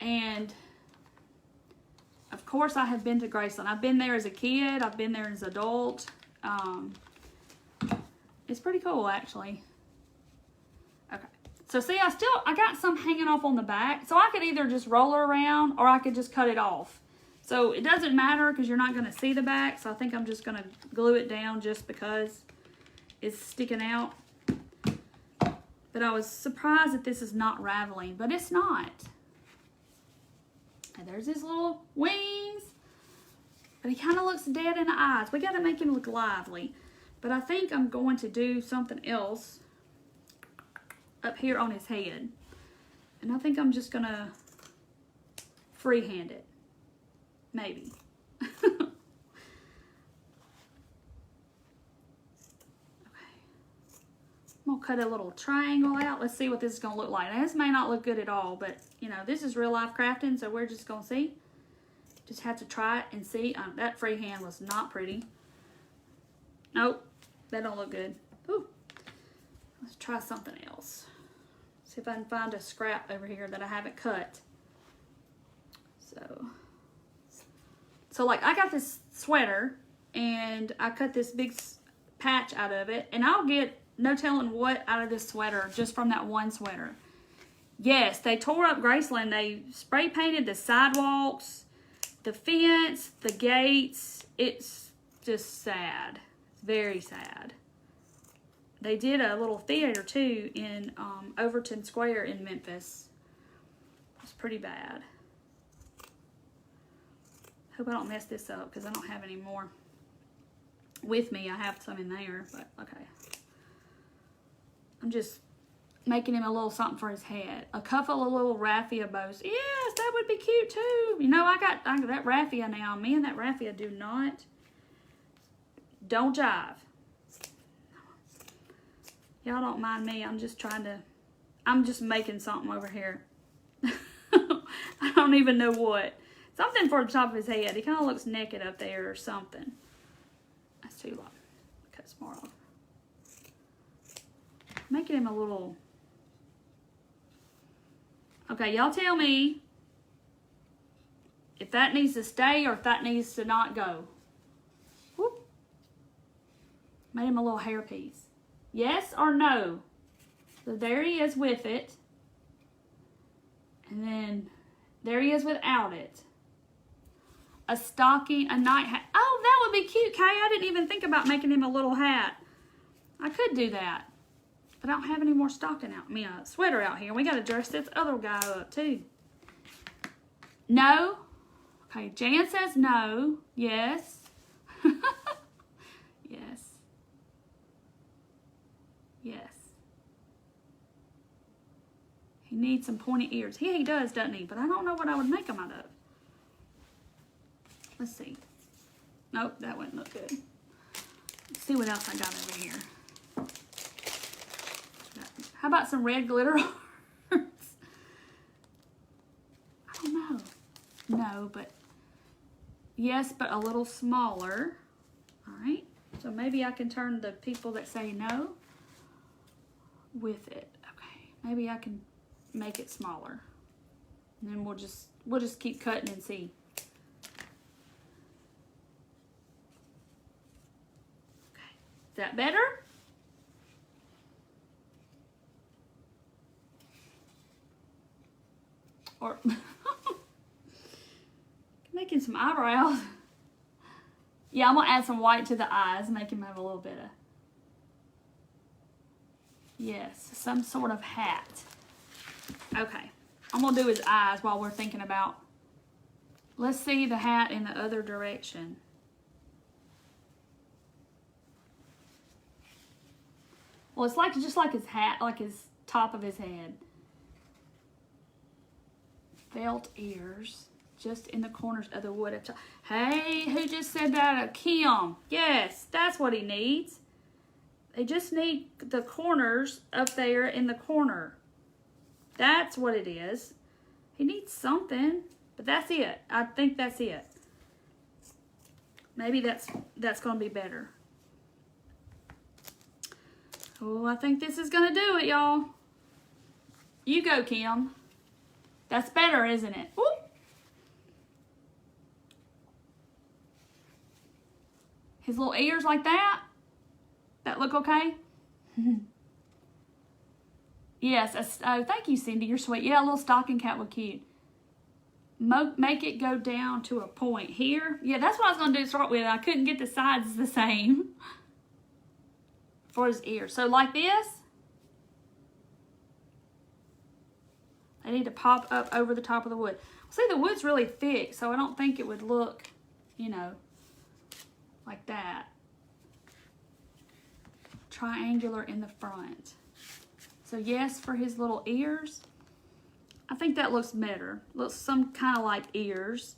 and of course I have been to Graceland. I've been there as a kid. I've been there as an adult. It's pretty cool, actually. Okay. So see, I got some hanging off on the back. So I could either just roll it around or I could just cut it off. So it doesn't matter because you're not going to see the back. So I think I'm just going to glue it down just because it's sticking out. But I was surprised that this is not raveling, but it's not. And there's his little wings. But he kind of looks dead in the eyes. We got to make him look lively. But I think I'm going to do something else up here on his head. And I think I'm just going to freehand it. Maybe. Okay. I'm going to cut a little triangle out. Let's see what this is going to look like. Now, this may not look good at all, but, you know, this is real life crafting, so we're just going to see. Just have to try it and see. That freehand was not pretty. Nope. That don't look good. Ooh. Let's try something else. See if I can find a scrap over here that I haven't cut. So like I got this sweater and I cut this big patch out of it, and I'll get no telling what out of this sweater just from that one sweater. Yes, they tore up Graceland. They spray painted the sidewalks, the fence, the gates. It's just sad. It's very sad. They did a little theater too in Overton Square in Memphis. It's pretty bad. Hope I don't mess this up because I don't have any more with me. I have some in there, but okay. I'm just making him a little something for his head. A couple of little raffia bows. Yes, that would be cute too. You know, I got that raffia now. Me and that raffia don't jive. Y'all don't mind me. I'm just making something over here. I don't even know what. Something for the top of his head. He kind of looks naked up there or something. That's too long. Cut some more off. Making him a little... Okay, y'all tell me if that needs to stay or if that needs to not go. Whoop. Made him a little hairpiece. Yes or no? So there he is with it. And then there he is without it. A stocking, a night hat. Oh, that would be cute, Kay. I didn't even think about making him a little hat. I could do that. But I don't have any more stocking out. I mean, a sweater out here. We got to dress this other guy up, too. No. Okay, Jan says no. Yes. Yes. Yes. He needs some pointy ears. He does, doesn't he? But I don't know what I would make him out of. Let's see. Nope, that wouldn't look good. Let's see what else I got over here. How about some red glitter hearts? I don't know. No, but yes, but a little smaller. All right. So maybe I can turn the people that say no with it. Okay. Maybe I can make it smaller. And then we'll just keep cutting and see. Okay. Is that better? Or making some eyebrows. Yeah, I'm gonna add some white to the eyes, make him have a little bit of, yes, some sort of hat. Okay, I'm gonna do his eyes while we're thinking about, let's see the hat in the other direction. Well, it's like just like his hat, like his top of his head. Felt ears just in the corners of the wood. Hey, who just said that? Kim. Yes, that's what he needs. They just need the corners up there in the corner. That's what it is. He needs something. But that's it. I think that's it. Maybe that's going to be better. Oh, I think this is going to do it, y'all. You go, Kim. That's better, isn't it? Woo. His little ears like that. That look okay? Yes. Oh, thank you, Cindy. You're sweet. Yeah, a little stocking cap look cute. Make it go down to a point here. Yeah, that's what I was going to do to start with. I couldn't get the sides the same for his ears. So like this. I need to pop up over the top of the wood. See, the wood's really thick, so I don't think it would look, you know, like that. Triangular in the front. So yes, for his little ears. I think that looks better. Looks some kind of like ears.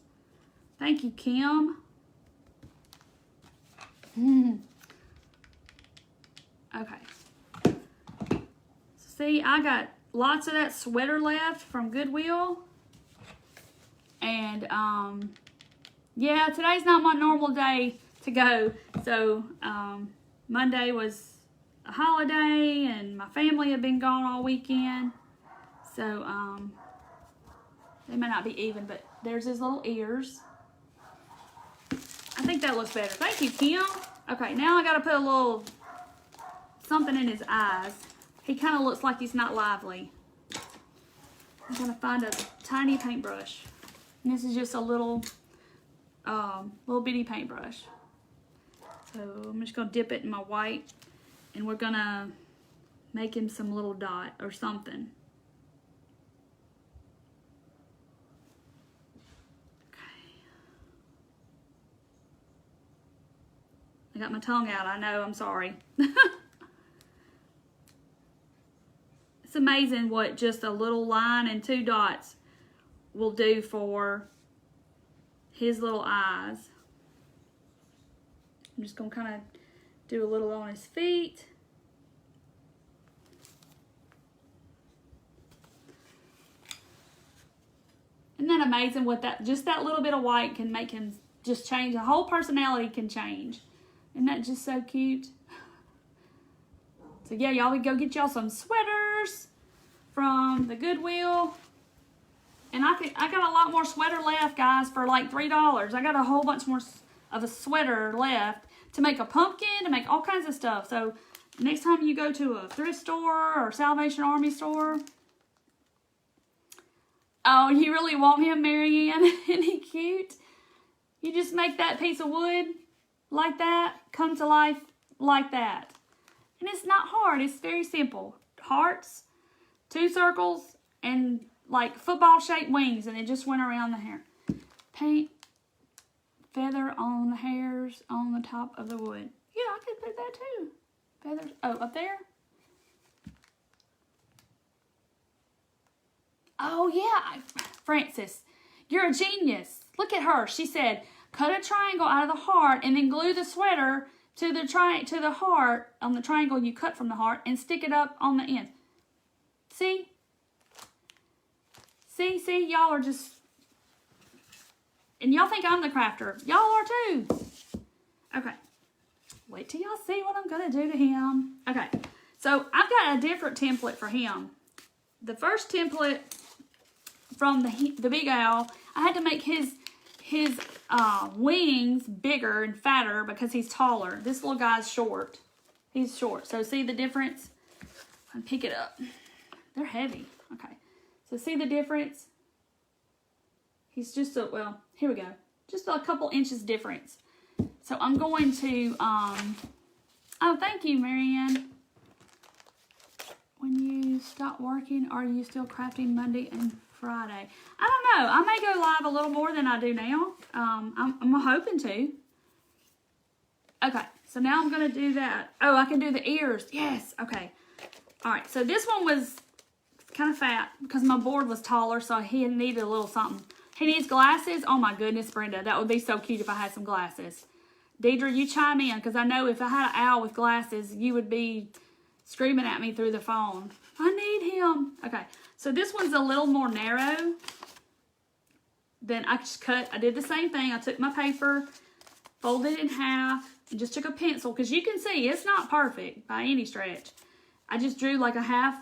Thank you, Kim. Okay. See, I got lots of that sweater left from Goodwill. And, yeah, today's not my normal day to go. So, Monday was a holiday and my family had been gone all weekend. So, they may not be even, but there's his little ears. I think that looks better. Thank you, Kim. Okay, now I got to put a little something in his eyes. He kind of looks like he's not lively. I'm going to find a tiny paintbrush. And this is just a little bitty paintbrush. So I'm just going to dip it in my white. And we're going to make him some little dot or something. I got my tongue out, I know, I'm sorry. It's amazing what just a little line and 2 dots will do for his little eyes. I'm just going to kind of do a little on his feet. Isn't that amazing what just that little bit of white can make him just change? The whole personality can change. Isn't that just so cute? So yeah, y'all would go get y'all some sweaters from the Goodwill. And I got a lot more sweater left, guys, for like $3. I got a whole bunch more of a sweater left to make a pumpkin, to make all kinds of stuff. So next time you go to a thrift store or Salvation Army store. Oh, you really want him, Marianne? Isn't he cute? You just make that piece of wood like that, come to life like that. And it's not hard, it's very simple. Hearts, 2 circles, and like football shaped wings, and it just went around the hair. Paint feather on the hairs on the top of the wood. Yeah, I could put that too. Feathers, oh, up there? Oh yeah, Francis, you're a genius. Look at her, she said, cut a triangle out of the heart and then glue the sweater to the heart on the triangle you cut from the heart and stick it up on the end. See? See, y'all are just, and y'all think I'm the crafter. Y'all are too. Okay. Wait till y'all see what I'm going to do to him. Okay. So I've got a different template for him. The first template from the Big Owl, I had to make his wings bigger and fatter because he's taller. This little guy's short. He's short. So see the difference? And pick it up. They're heavy. Okay. So see the difference? He's just well, here we go. Just a couple inches difference. So I'm going to, oh, thank you, Marianne. When you stop working, are you still crafting Monday and Friday? I don't know. I may go live a little more than I do now. I'm hoping to. Okay, so now I'm going to do that. Oh, I can do the ears. Yes, okay. All right, so this one was kind of fat because my board was taller, so he needed a little something. He needs glasses. Oh, my goodness, Brenda. That would be so cute if I had some glasses. Deidre, you chime in because I know if I had an owl with glasses, you would be screaming at me through the phone. I need him. Okay, so this one's a little more narrow. then I just I did the same thing. I took my paper, folded it in half, and just took a pencil, because you can see it's not perfect by any stretch. I just drew like a half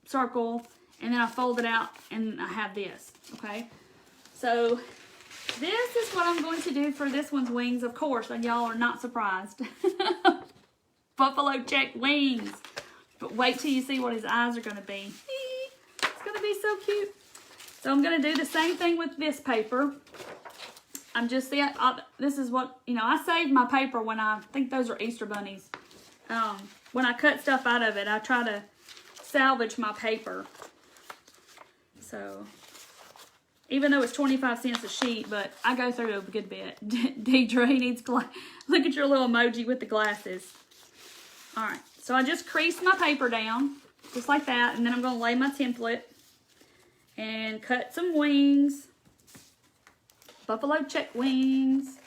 circle, and then I fold it out, and I have this, okay? So this is what I'm going to do for this one's wings, of course, and y'all are not surprised. Buffalo check wings. But wait till you see what his eyes are going to be. It's going to be so cute. So I'm going to do the same thing with this paper. I'm just, this is what, you know, I saved my paper when I think those are Easter bunnies. When I cut stuff out of it, I try to salvage my paper. So, even though it's 25 cents a sheet, but I go through a good bit. Deidre, he needs look at your little emoji with the glasses. All right, so I just creased my paper down, just like that, and then I'm going to lay my template and cut some wings, buffalo check wings,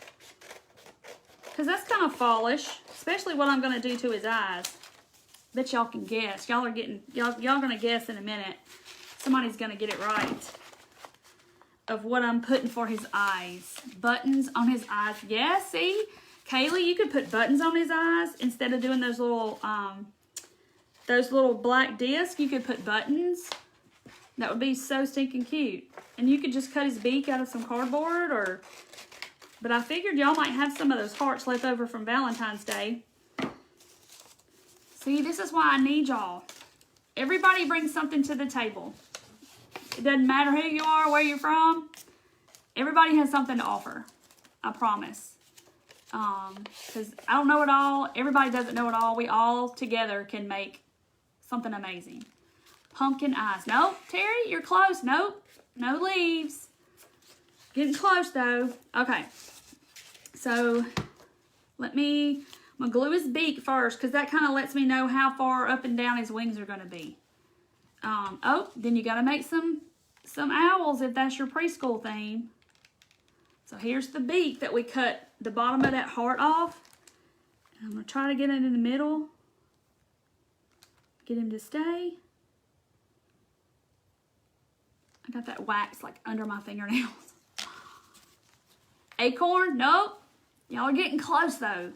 because that's kind of fallish, especially what I'm going to do to his eyes. Bet y'all can guess. Y'all going to guess in a minute. Somebody's going to get it right of what I'm putting for his eyes. Buttons on his eyes. Yeah, see? Kaylee, you could put buttons on his eyes instead of doing those little black discs. You could put buttons. That would be so stinking cute. And you could just cut his beak out of some cardboard, but I figured y'all might have some of those hearts left over from Valentine's Day. See, this is why I need y'all. Everybody brings something to the table. It doesn't matter who you are, where you're from. Everybody has something to offer. I promise. Because I don't know it all. Everybody doesn't know it all. We all together can make something amazing. Pumpkin eyes. Nope, Terry, you're close. Nope, no leaves. Getting close though. Okay, so I'm gonna glue his beak first, because that kind of lets me know how far up and down his wings are gonna be. Oh, then you gotta make some owls if that's your preschool theme. So here's the beak that we cut the bottom of that heart off. I'm gonna try to get it in the middle. Get him to stay. I got that wax like under my fingernails. Acorn, nope. Y'all are getting close though.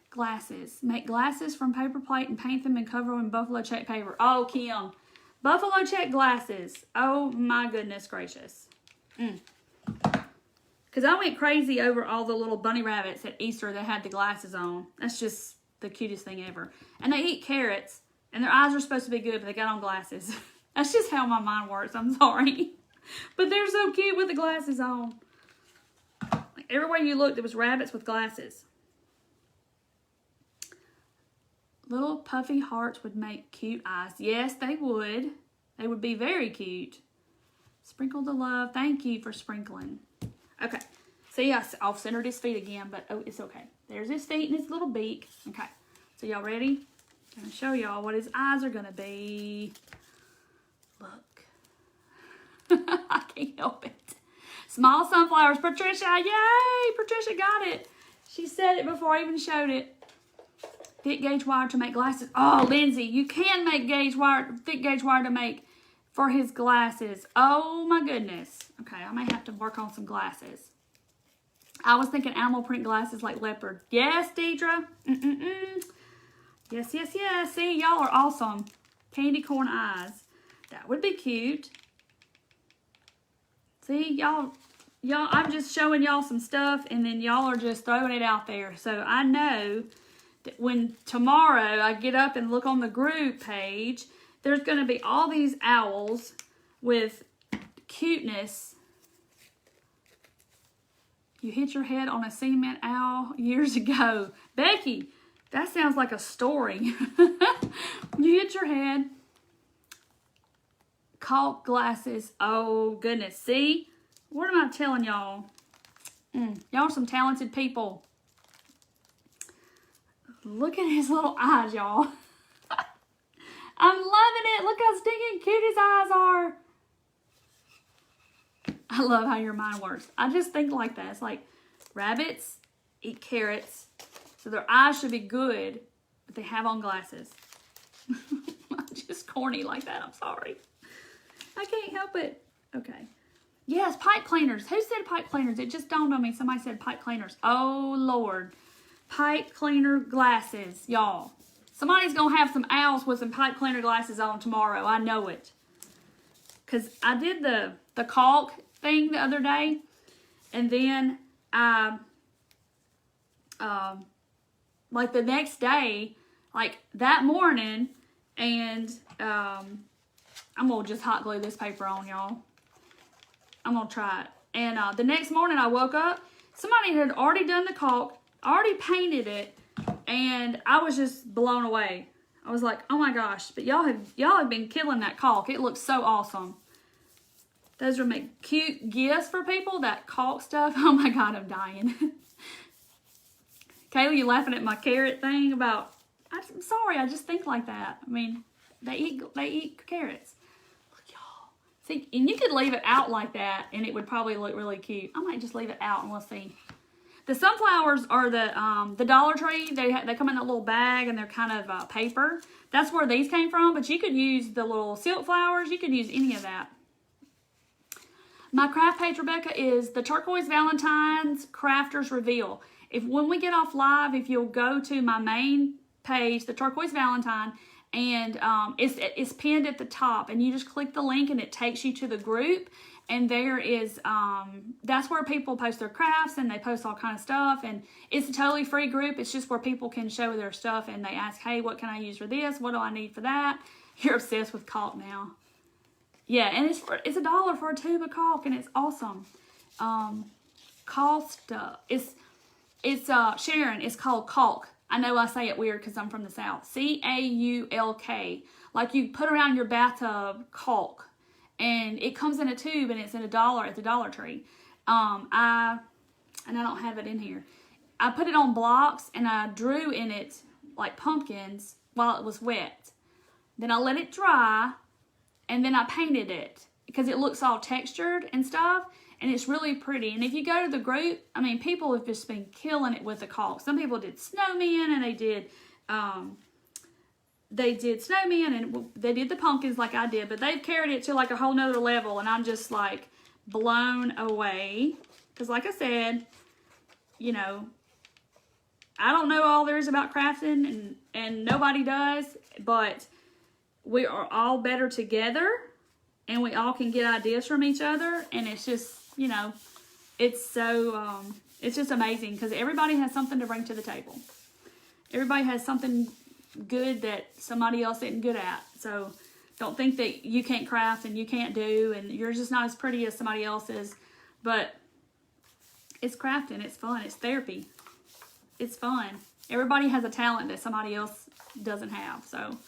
Glasses. Make glasses from paper plate and paint them and cover them in buffalo check paper. Oh, Kim. Buffalo check glasses. Oh my goodness gracious. Because I went crazy over all the little bunny rabbits at Easter that had the glasses on. That's just the cutest thing ever. And they eat carrots. And their eyes are supposed to be good, but they got on glasses. That's just how my mind works. I'm sorry. But they're so cute with the glasses on. Like everywhere you looked, there was rabbits with glasses. Little puffy hearts would make cute eyes. Yes, they would. They would be very cute. Sprinkle the love. Thank you for sprinkling. Okay. See, I off-centered his feet again, but oh, it's okay. There's his feet and his little beak. Okay. So y'all ready? I'm going to show y'all what his eyes are going to be. Look. I can't help it. Small sunflowers. Patricia, yay! Patricia got it. She said it before I even showed it. Thick gauge wire to make glasses. Oh, Lindsay, you can make thick gauge wire to make for his glasses. Oh my goodness. Okay, I may have to work on some glasses. I was thinking animal print glasses like leopard. Yes, Deidre. Yes, yes, yes. See, y'all are awesome. Candy corn eyes. That would be cute. See, y'all, I'm just showing y'all some stuff, and then y'all are just throwing it out there. So I know that when tomorrow I get up and look on the group page, there's going to be all these owls with cuteness. You hit your head on a cement owl years ago. Becky, that sounds like a story. You hit your head. Caulk glasses. Oh, goodness. See? What am I telling y'all? Y'all are some talented people. Look at his little eyes, y'all. I'm loving it. Look how stinking cute his eyes are. I love how your mind works. I just think like that. It's like rabbits eat carrots, so their eyes should be good, but they have on glasses. I'm just corny like that. I'm sorry. I can't help it. Okay. Yes, pipe cleaners. Who said pipe cleaners? It just dawned on me. Somebody said pipe cleaners. Oh, Lord. Pipe cleaner glasses, y'all. Somebody's going to have some owls with some pipe cleaner glasses on tomorrow. I know it. Because I did the caulk thing the other day. And then I, like the next day, like that morning, and I'm going to just hot glue this paper on, y'all. I'm going to try it. And the next morning I woke up, somebody had already done the caulk, already painted it, and I was just blown away. I was like, oh my gosh, but y'all have been killing that caulk. It looks so awesome. Those would make cute gifts for people, that caulk stuff. Oh my God, I'm dying. Kayla, you laughing at my carrot thing about, I'm sorry, I just think like that. I mean, they eat carrots. Look, y'all. See, and you could leave it out like that, and it would probably look really cute. I might just leave it out, and we'll see. The sunflowers are the Dollar Tree. They come in a little bag, and they're kind of paper. That's where these came from, but you could use the little silk flowers. You could use any of that. My craft page, Rebecca, is the Turquoise Valentine's Crafters Reveal. When we get off live, if you'll go to my main page, the Turquoise Valentine, and it's pinned at the top, and you just click the link, and it takes you to the group. And there is, that's where people post their crafts, and they post all kind of stuff, and it's a totally free group. It's just where people can show their stuff, and they ask, hey, what can I use for this? What do I need for that? You're obsessed with caulk now. Yeah, and it's $1 for a tube of caulk, and it's awesome. Caulk. It's Sharon, it's called caulk. I know I say it weird because I'm from the South. C-A-U-L-K. Like you put around your bathtub caulk. And it comes in a tube, and it's in $1 at the Dollar Tree. And I don't have it in here. I put it on blocks, and I drew in it like pumpkins while it was wet. Then I let it dry, and then I painted it because it looks all textured and stuff, and it's really pretty. And if you go to the group, I mean, people have just been killing it with the caulk. Some people did snowmen, and they did snowmen, and they did the pumpkins like I did, but they've carried it to like a whole nother level, and I'm just like blown away. Because like I said, you know, I don't know all there is about crafting, and nobody does, but we are all better together, and we all can get ideas from each other, and it's just, you know, it's so, it's just amazing because everybody has something to bring to the table. Everybody has something good that somebody else isn't good at. So don't think that you can't craft and you can't do, and yours is not as pretty as somebody else's, but it's crafting, it's fun, it's therapy, it's fun. Everybody has a talent that somebody else doesn't have, so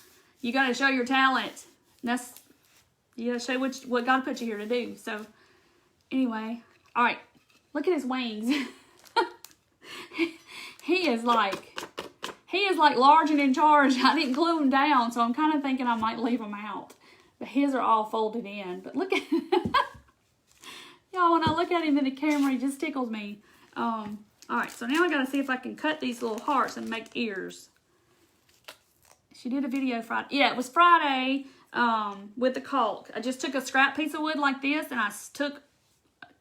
you got to show your talent. You got to show what God put you here to do. So anyway, all right, look at his wings. He is like large and in charge. I didn't glue them down, so I'm kind of thinking I might leave them out. But his are all folded in. But look at y'all, when I look at him in the camera, he just tickles me. All right, so now I got to see if I can cut these little hearts and make ears. She did a video Friday. Yeah, it was Friday with the caulk. I just took a scrap piece of wood like this, and I took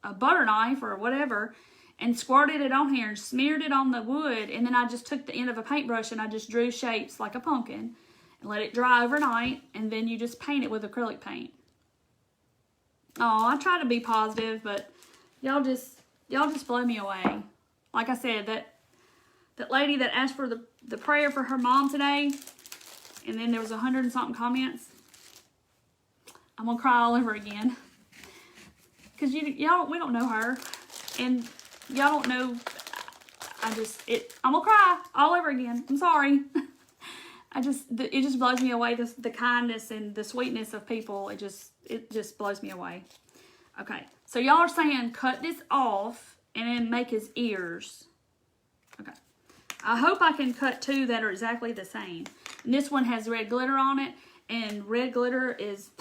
a butter knife or whatever and squirted it on here and smeared it on the wood, and then I just took the end of a paintbrush and I just drew shapes like a pumpkin and let it dry overnight, and then you just paint it with acrylic paint. Oh, I try to be positive, but y'all just blow me away. Like I said, that lady that asked for the prayer for her mom today, and then there was 100 and something comments. I'm gonna cry all over again. Cause we don't know her, and y'all don't know. I'm gonna cry all over again. I'm sorry. It just blows me away. The kindness and the sweetness of people. It just blows me away. Okay, so y'all are saying cut this off and then make his ears. Okay, I hope I can cut two that are exactly the same. And this one has red glitter on it, and red glitter is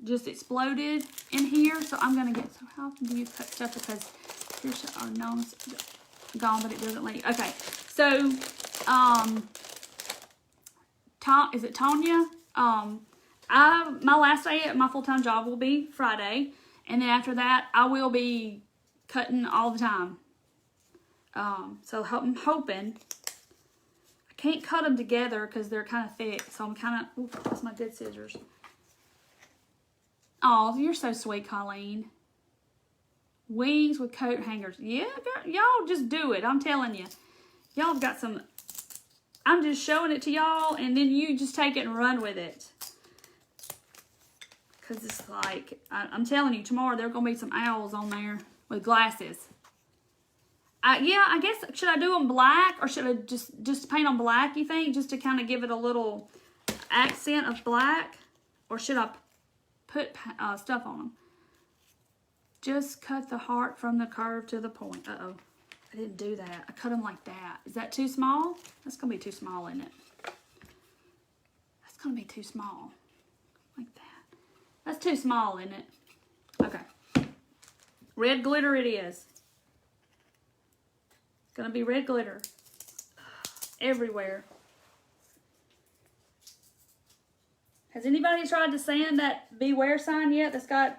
just exploded in here. So I'm gonna get. So how often do you cut stuff? Because here's our nose gone, but it doesn't leave. Okay, so is it Tonya? My last day at my full-time job will be Friday, And then after that, I will be cutting all the time. So I'm hoping. I can't cut them together because they're kind of thick. So I'm kind of, ooh, that's my good scissors. Oh, you're so sweet, Colleen. Wings with coat hangers. Yeah, girl, y'all just do it. I'm telling you. Y'all have got some, I'm just showing it to y'all and then you just take it and run with it. Because it's like, I'm telling you, tomorrow there are going to be some owls on there with glasses. Yeah, I guess, should I do them black or should I just paint them black, you think? Just to kind of give it a little accent of black? Or should I put stuff on them? Just cut the heart from the curve to the point. Uh-oh. I didn't do that. I cut them like that. Is that too small? That's going to be too small, isn't it? That's going to be too small. Like that. That's too small, isn't it? Okay. Red glitter it is. It's going to be red glitter. Everywhere. Has anybody tried to sand that beware sign yet that's got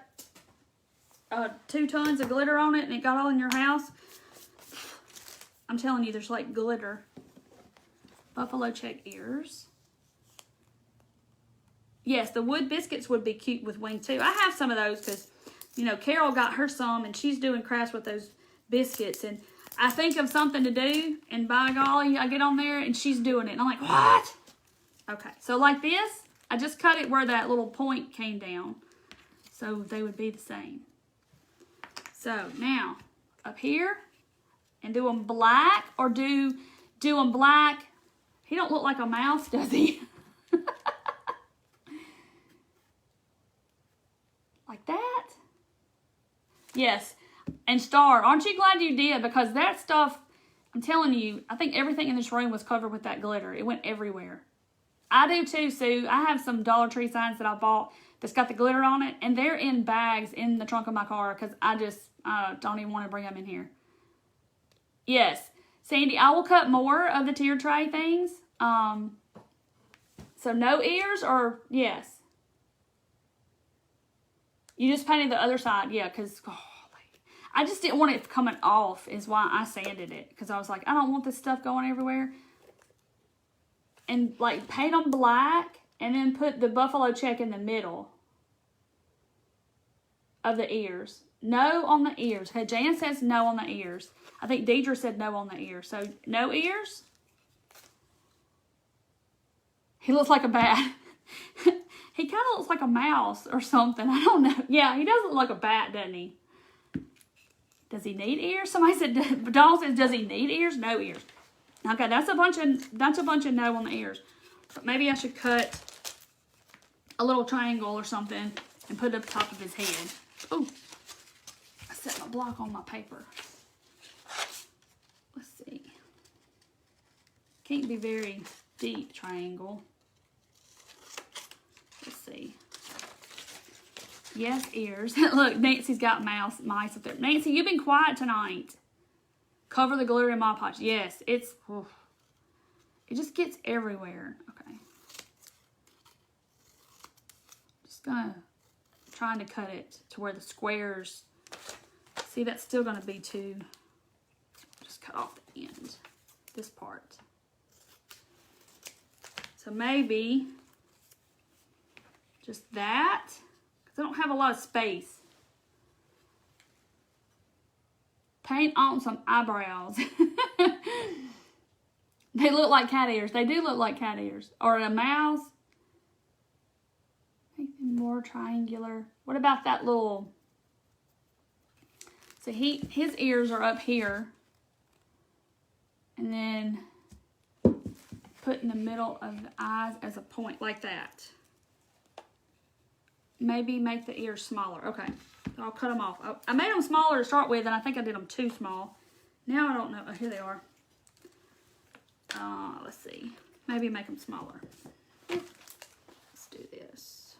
2 tons of glitter on it and it got all in your house? I'm telling you, there's like glitter. Buffalo check ears. Yes, the wood biscuits would be cute with wing too. I have some of those because, you know, Carol got her some and she's doing crafts with those biscuits. And I think of something to do and by golly, I get on there and she's doing it. And I'm like, what? Okay, so like this, I just cut it where that little point came down. So they would be the same. So now, up here, and do them black, or do them black. He don't look like a mouse, does he? Like that? Yes. And Star, aren't you glad you did? Because that stuff, I'm telling you, I think everything in this room was covered with that glitter. It went everywhere. I do too, Sue. I have some Dollar Tree signs that I bought that's got the glitter on it, and they're in bags in the trunk of my car because I just don't even want to bring them in here. Yes. Sandy, I will cut more of the tier tray things. So no ears or yes? You just painted the other side. Yeah, because I just didn't want it coming off is why I sanded it. Because I was like, I don't want this stuff going everywhere. And like paint them black and then put the buffalo check in the middle of the ears. No on the ears. Okay, Jan says no on the ears. I think Deidre said no on the ears. So, no ears. He looks like a bat. He kind of looks like a mouse or something. I don't know. Yeah, he does look like a bat, doesn't he? Does he need ears? Somebody said, Doll says, does he need ears? No ears. Okay, that's a bunch of no on the ears. But maybe I should cut a little triangle or something and put it up top of his head. Ooh. I set my block on my paper. Let's see. Can't be very deep triangle. Let's see. Yes, ears. Look, Nancy's got mice up there. Nancy, you've been quiet tonight. Cover the glitter in Mod Podge. Yes, it just gets everywhere. Okay. Just trying to cut it to where the squares. See, that's still gonna be too. Just cut off the end. This part. So maybe just that. Because I don't have a lot of space. Paint on some eyebrows. They look like cat ears. They do look like cat ears. Or a mouse. Make them more triangular. What about that little... So his ears are up here. And then put in the middle of the eyes as a point like that. Maybe make the ears smaller. Okay. I'll cut them off. I made them smaller to start with, and I think I did them too small. Now I don't know. Oh, here they are. Let's see. Maybe make them smaller. Let's do this.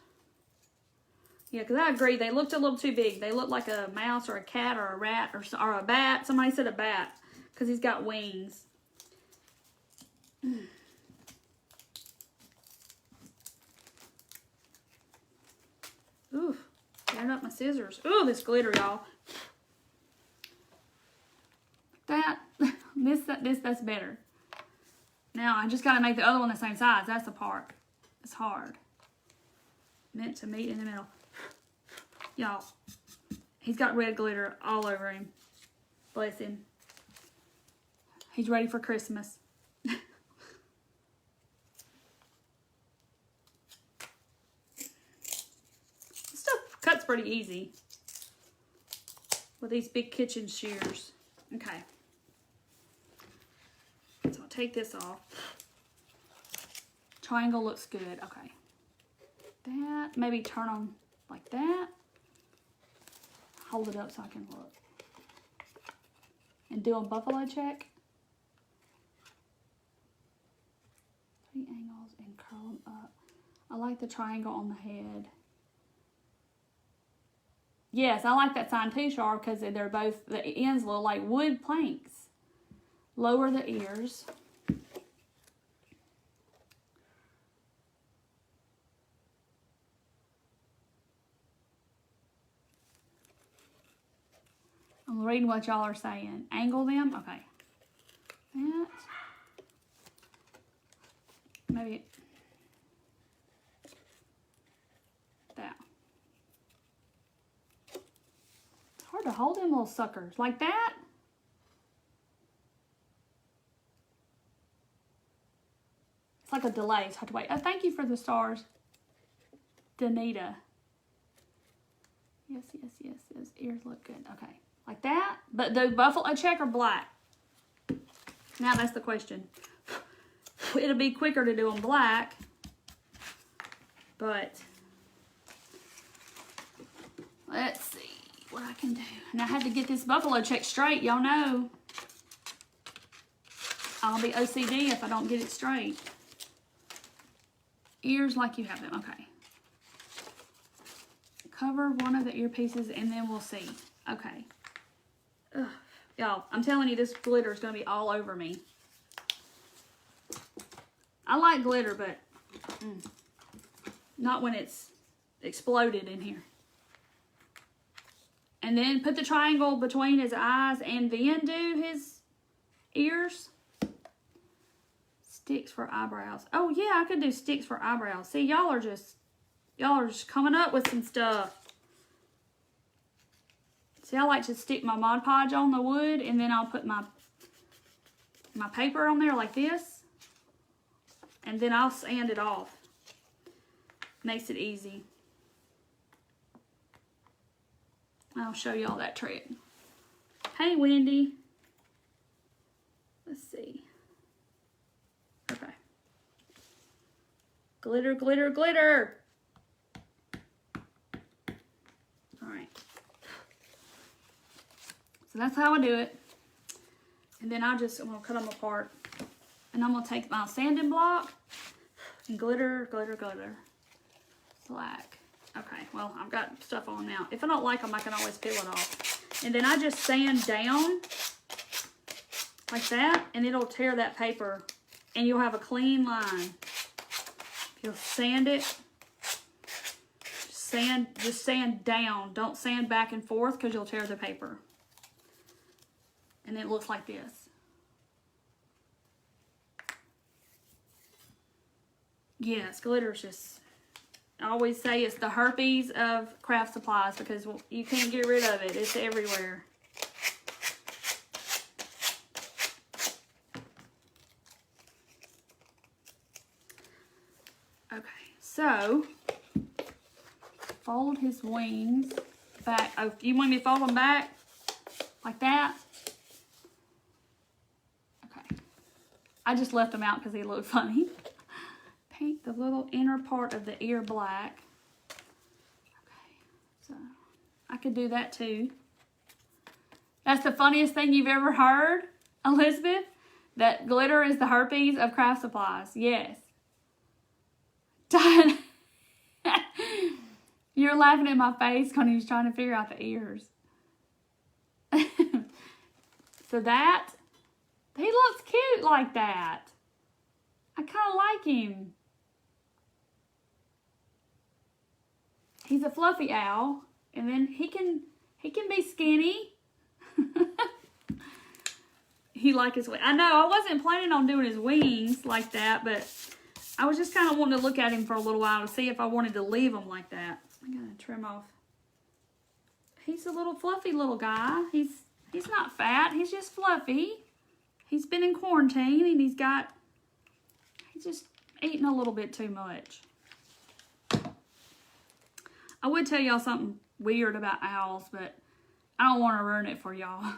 Yeah, because I agree. They looked a little too big. They look like a mouse or a cat or a rat or a bat. Somebody said a bat because he's got wings. Ooh. Tearing up my scissors. Ooh, this glitter, y'all. That, that's better. Now, I just got to make the other one the same size. That's the part. It's hard. Meant to meet in the middle. Y'all, he's got red glitter all over him. Bless him. He's ready for Christmas. This stuff cuts pretty easy with these big kitchen shears. Okay. So I'll take this off. Triangle looks good. Okay. That, maybe turn them like that. Hold it up so I can look. And do a buffalo check. 3 angles and curl them up. I like the triangle on the head. Yes, I like that sign too, Char, because they're both, the ends look like wood planks. Lower the ears. I'm reading what y'all are saying. Angle them. Okay. That. Maybe. That. It's hard to hold them little suckers. Like that. It's like a delay. So I have to wait. Oh, thank you for the stars, Danita. Yes, yes, yes. Those ears look good. Okay. Like that. But the buffalo check or black? Now that's the question. It'll be quicker to do them black. But let's see what I can do. And I had to get this buffalo check straight. Y'all know I'll be OCD if I don't get it straight. Ears like you have them. Okay. Cover one of the earpieces and then we'll see. Okay. Y'all, I'm telling you, this glitter is going to be all over me. I like glitter, but not when it's exploded in here. And then put the triangle between his eyes and then do his ears. Sticks for eyebrows. Oh, yeah, I could do sticks for eyebrows. See, y'all are just coming up with some stuff. See, I like to stick my Mod Podge on the wood, and then I'll put my paper on there like this, and then I'll sand it off. Makes it easy. I'll show y'all that trick. Hey, Wendy. Let's see. Okay. Glitter, glitter, glitter. All right. So that's how I do it. And then I'm going to cut them apart. And I'm going to take my sanding block and glitter, glitter, glitter. Slack. Okay, well, I've got stuff on now. If I don't like them, I can always peel it off. And then I just sand down like that, and it'll tear that paper, and you'll have a clean line. You'll sand it. Just sand down. Don't sand back and forth because you'll tear the paper. And it looks like this. Yes, glitter's just, I always say it's the herpes of craft supplies because you can't get rid of it. It's everywhere. Okay, so fold his wings back. Oh, you want me to fold them back like that? Okay. I just left them out because they look funny. Paint the little inner part of the ear black. Okay, so I could do that too. That's the funniest thing you've ever heard, Elizabeth? That glitter is the herpes of craft supplies. Yes. You're laughing at my face when he was trying to figure out the ears. So that, he looks cute like that. I kind of like him. He's a fluffy owl. And then he can be skinny. He like his wings. I know, I wasn't planning on doing his wings like that, but I was just kind of wanting to look at him for a little while to see if I wanted to leave him like that. I'm going to trim off. He's a little fluffy little guy. He's not fat. He's just fluffy. He's been in quarantine and he's just eating a little bit too much. I would tell y'all something weird about owls, but I don't want to ruin it for y'all.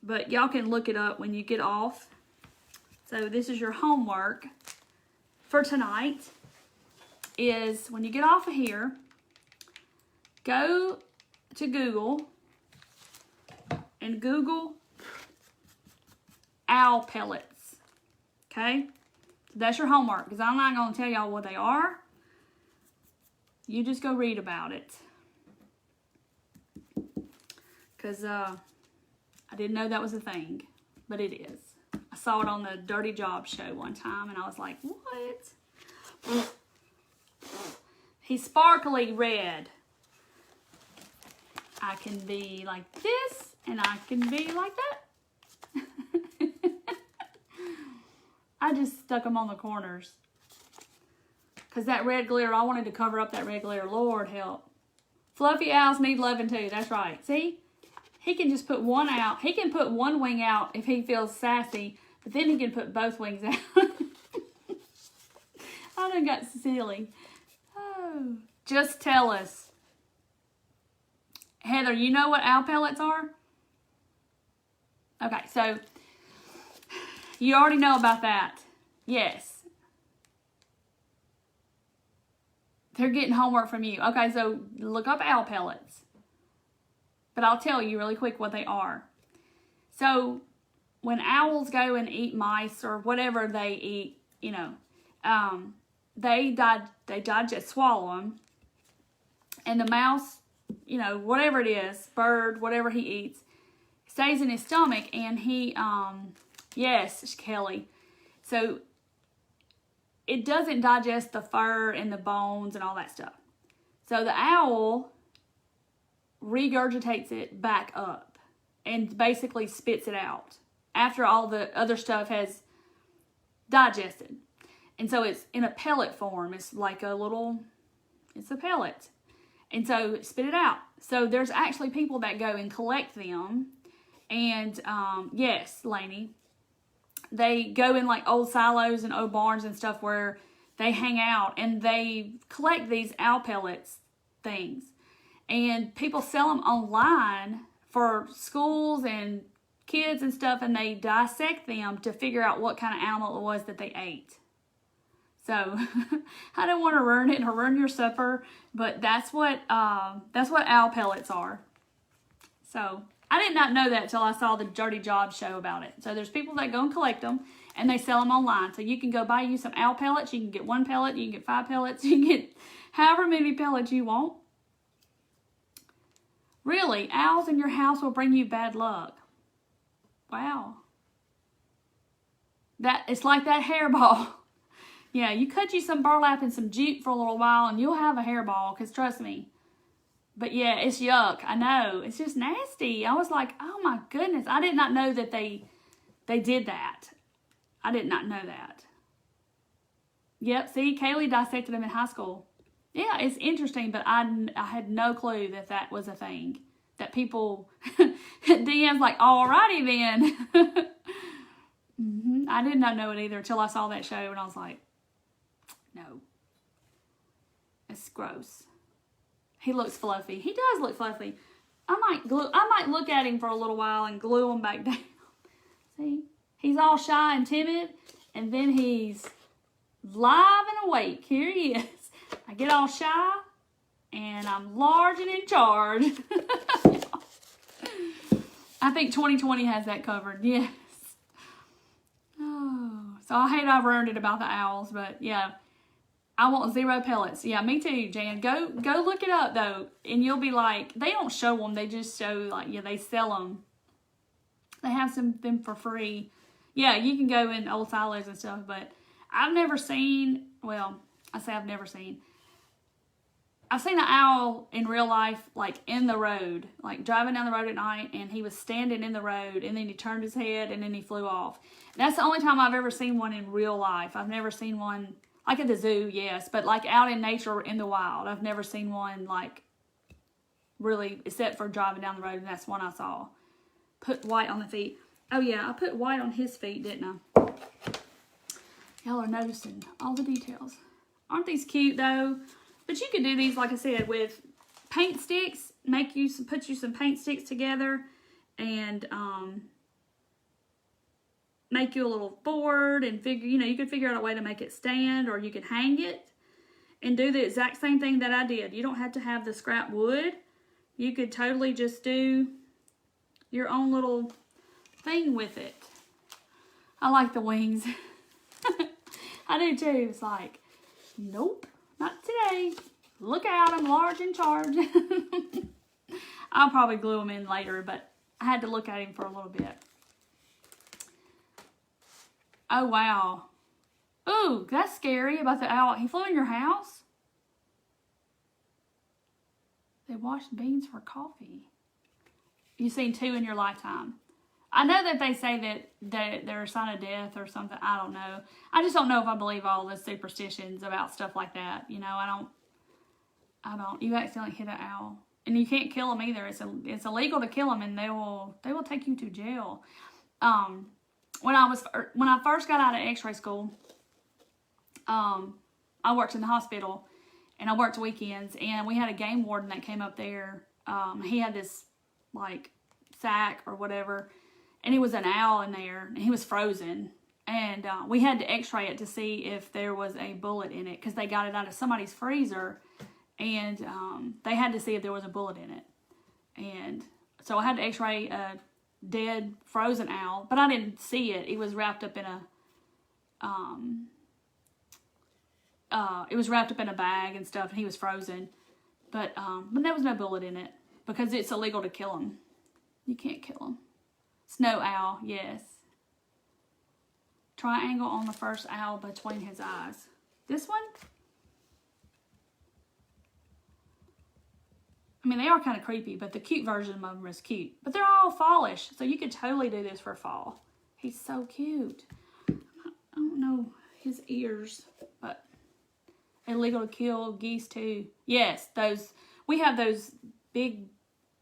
But y'all can look it up when you get off. So this is your homework for tonight, is when you get off of here, go to Google and Google owl pellets. Okay? So that's your homework, because I'm not going to tell y'all what they are. You just go read about it. Because I didn't know that was a thing, but it is. I saw it on the Dirty Jobs show one time, and I was like, what? He's sparkly red. I can be like this, and I can be like that. I just stuck them on the corners. Because that red glitter, I wanted to cover up that red glitter. Lord help. Fluffy owls need loving too. That's right. See? He can just put one out. He can put one wing out if he feels sassy. But then he can put both wings out. I done got silly. Oh. Just tell us. Heather, you know what owl pellets are? Okay, so you already know about that. Yes. They're getting homework from you. Okay, so look up owl pellets. But I'll tell you really quick what they are. So when owls go and eat mice or whatever they eat, you know, they digest, swallow them. And the mouse, you know, whatever it is, bird, whatever he eats, stays in his stomach. And he, yes, Kelly. So it doesn't digest the fur and the bones and all that stuff. So the owl regurgitates it back up and basically spits it out after all the other stuff has digested. And so it's in a pellet form. It's like it's a pellet. And so spit it out. So there's actually people that go and collect them. And yes, Lainey, they go in like old silos and old barns and stuff where they hang out and they collect these owl pellets things. And people sell them online for schools and kids and stuff, and they dissect them to figure out what kind of animal it was that they ate. So I don't want to ruin it or ruin your supper, but that's what owl pellets are. So I did not know that until I saw the Dirty Jobs show about it. So there's people that go and collect them, and they sell them online. So you can go buy you some owl pellets. You can get 1 pellet. You can get 5 pellets. You can get however many pellets you want. Really, owls in your house will bring you bad luck. Wow. It's like that hairball. Yeah, you cut you some burlap and some jute for a little while and you'll have a hairball, because trust me. But yeah, it's yuck. I know. It's just nasty. I was like, oh my goodness. I did not know that they did that. I did not know that. Yep, see, Kaylee dissected them in high school. Yeah, it's interesting, but I had no clue that was a thing. That people, DM's like, alrighty then. I did not know it either until I saw that show, and I was like, no. It's gross. He looks fluffy. He does look fluffy. I might look at him for a little while and glue him back down. See? He's all shy and timid, and then he's live and awake. Here he is. I get all shy, and I'm large and in charge. I think 2020 has that covered. Yes. Oh, so I hate I've ruined it about the owls, but yeah, I want 0 pellets. Yeah, me too, Jan. Go look it up though, and you'll be like, they don't show them. They just show like, yeah, they sell them. They have them for free. Yeah, you can go in old silos and stuff, but I've never seen. Well, I say I've never seen. I've seen an owl in real life, like in the road, like driving down the road at night, and he was standing in the road, and then he turned his head, and then he flew off. That's the only time I've ever seen one in real life. I've never seen one, like at the zoo, yes, but like out in nature in the wild. I've never seen one like really, except for driving down the road, and that's one I saw. Put white on the feet. Oh yeah, I put white on his feet, didn't I? Y'all are noticing all the details. Aren't these cute though? But you could do these, like I said, with paint sticks. Put you some paint sticks together, and make you a little board, and you could figure out a way to make it stand, or you could hang it and do the exact same thing that I did. You don't have to have the scrap wood. You could totally just do your own little thing with it. I like the wings. I do too. It's like, nope, not today. Look out, I'm large in charge. I'll probably glue them in later, but I had to look at him for a little bit. Oh, wow. Ooh, that's scary about the owl. He flew in your house? They washed beans for coffee. You've seen 2 in your lifetime. I know that they say that they're a sign of death or something. I don't know. I just don't know if I believe all the superstitions about stuff like that. You know, I don't. You accidentally hit an owl. And you can't kill them either. It's illegal to kill them, and they will take you to jail. When I first got out of X-ray school, I worked in the hospital, and I worked weekends, and we had a game warden that came up there. He had this like sack or whatever, and it was an owl in there, and he was frozen, and we had to X-ray it to see if there was a bullet in it, because they got it out of somebody's freezer, and they had to see if there was a bullet in it. And so I had to X-ray a dead frozen owl, but I didn't see it. It was wrapped up in a bag and stuff, and he was frozen, but there was no bullet in it, because it's illegal to kill him. You can't kill him. Snow owl, yes. Triangle on the first owl between his eyes. This one? I mean, they are kind of creepy, but the cute version of them is cute. But they're all fallish, so you could totally do this for fall. He's so cute. I don't know his ears, but illegal to kill geese too. Yes, we have those big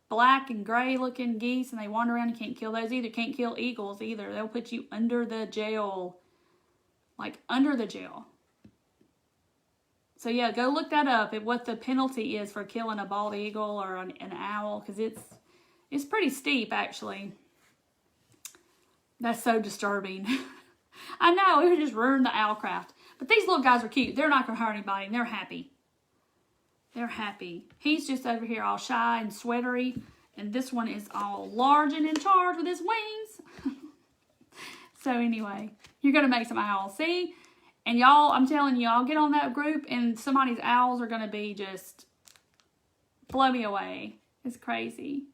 black and gray looking geese, and they wander around. You can't kill those either. Can't kill eagles either. They'll put you under the jail. Like under the jail. So yeah, go look that up, at what the penalty is for killing a bald eagle or an owl, because it's pretty steep actually. That's so disturbing. I know, it would just ruin the owl craft. But these little guys are cute. They're not going to hurt anybody, and they're happy. They're happy. He's just over here all shy and sweatery, and this one is all large and in charge with his wings. So anyway, you're going to make some owls. See? And y'all, I'm telling you, I'll get on that group, and somebody's owls are going to be just blow me away. It's crazy.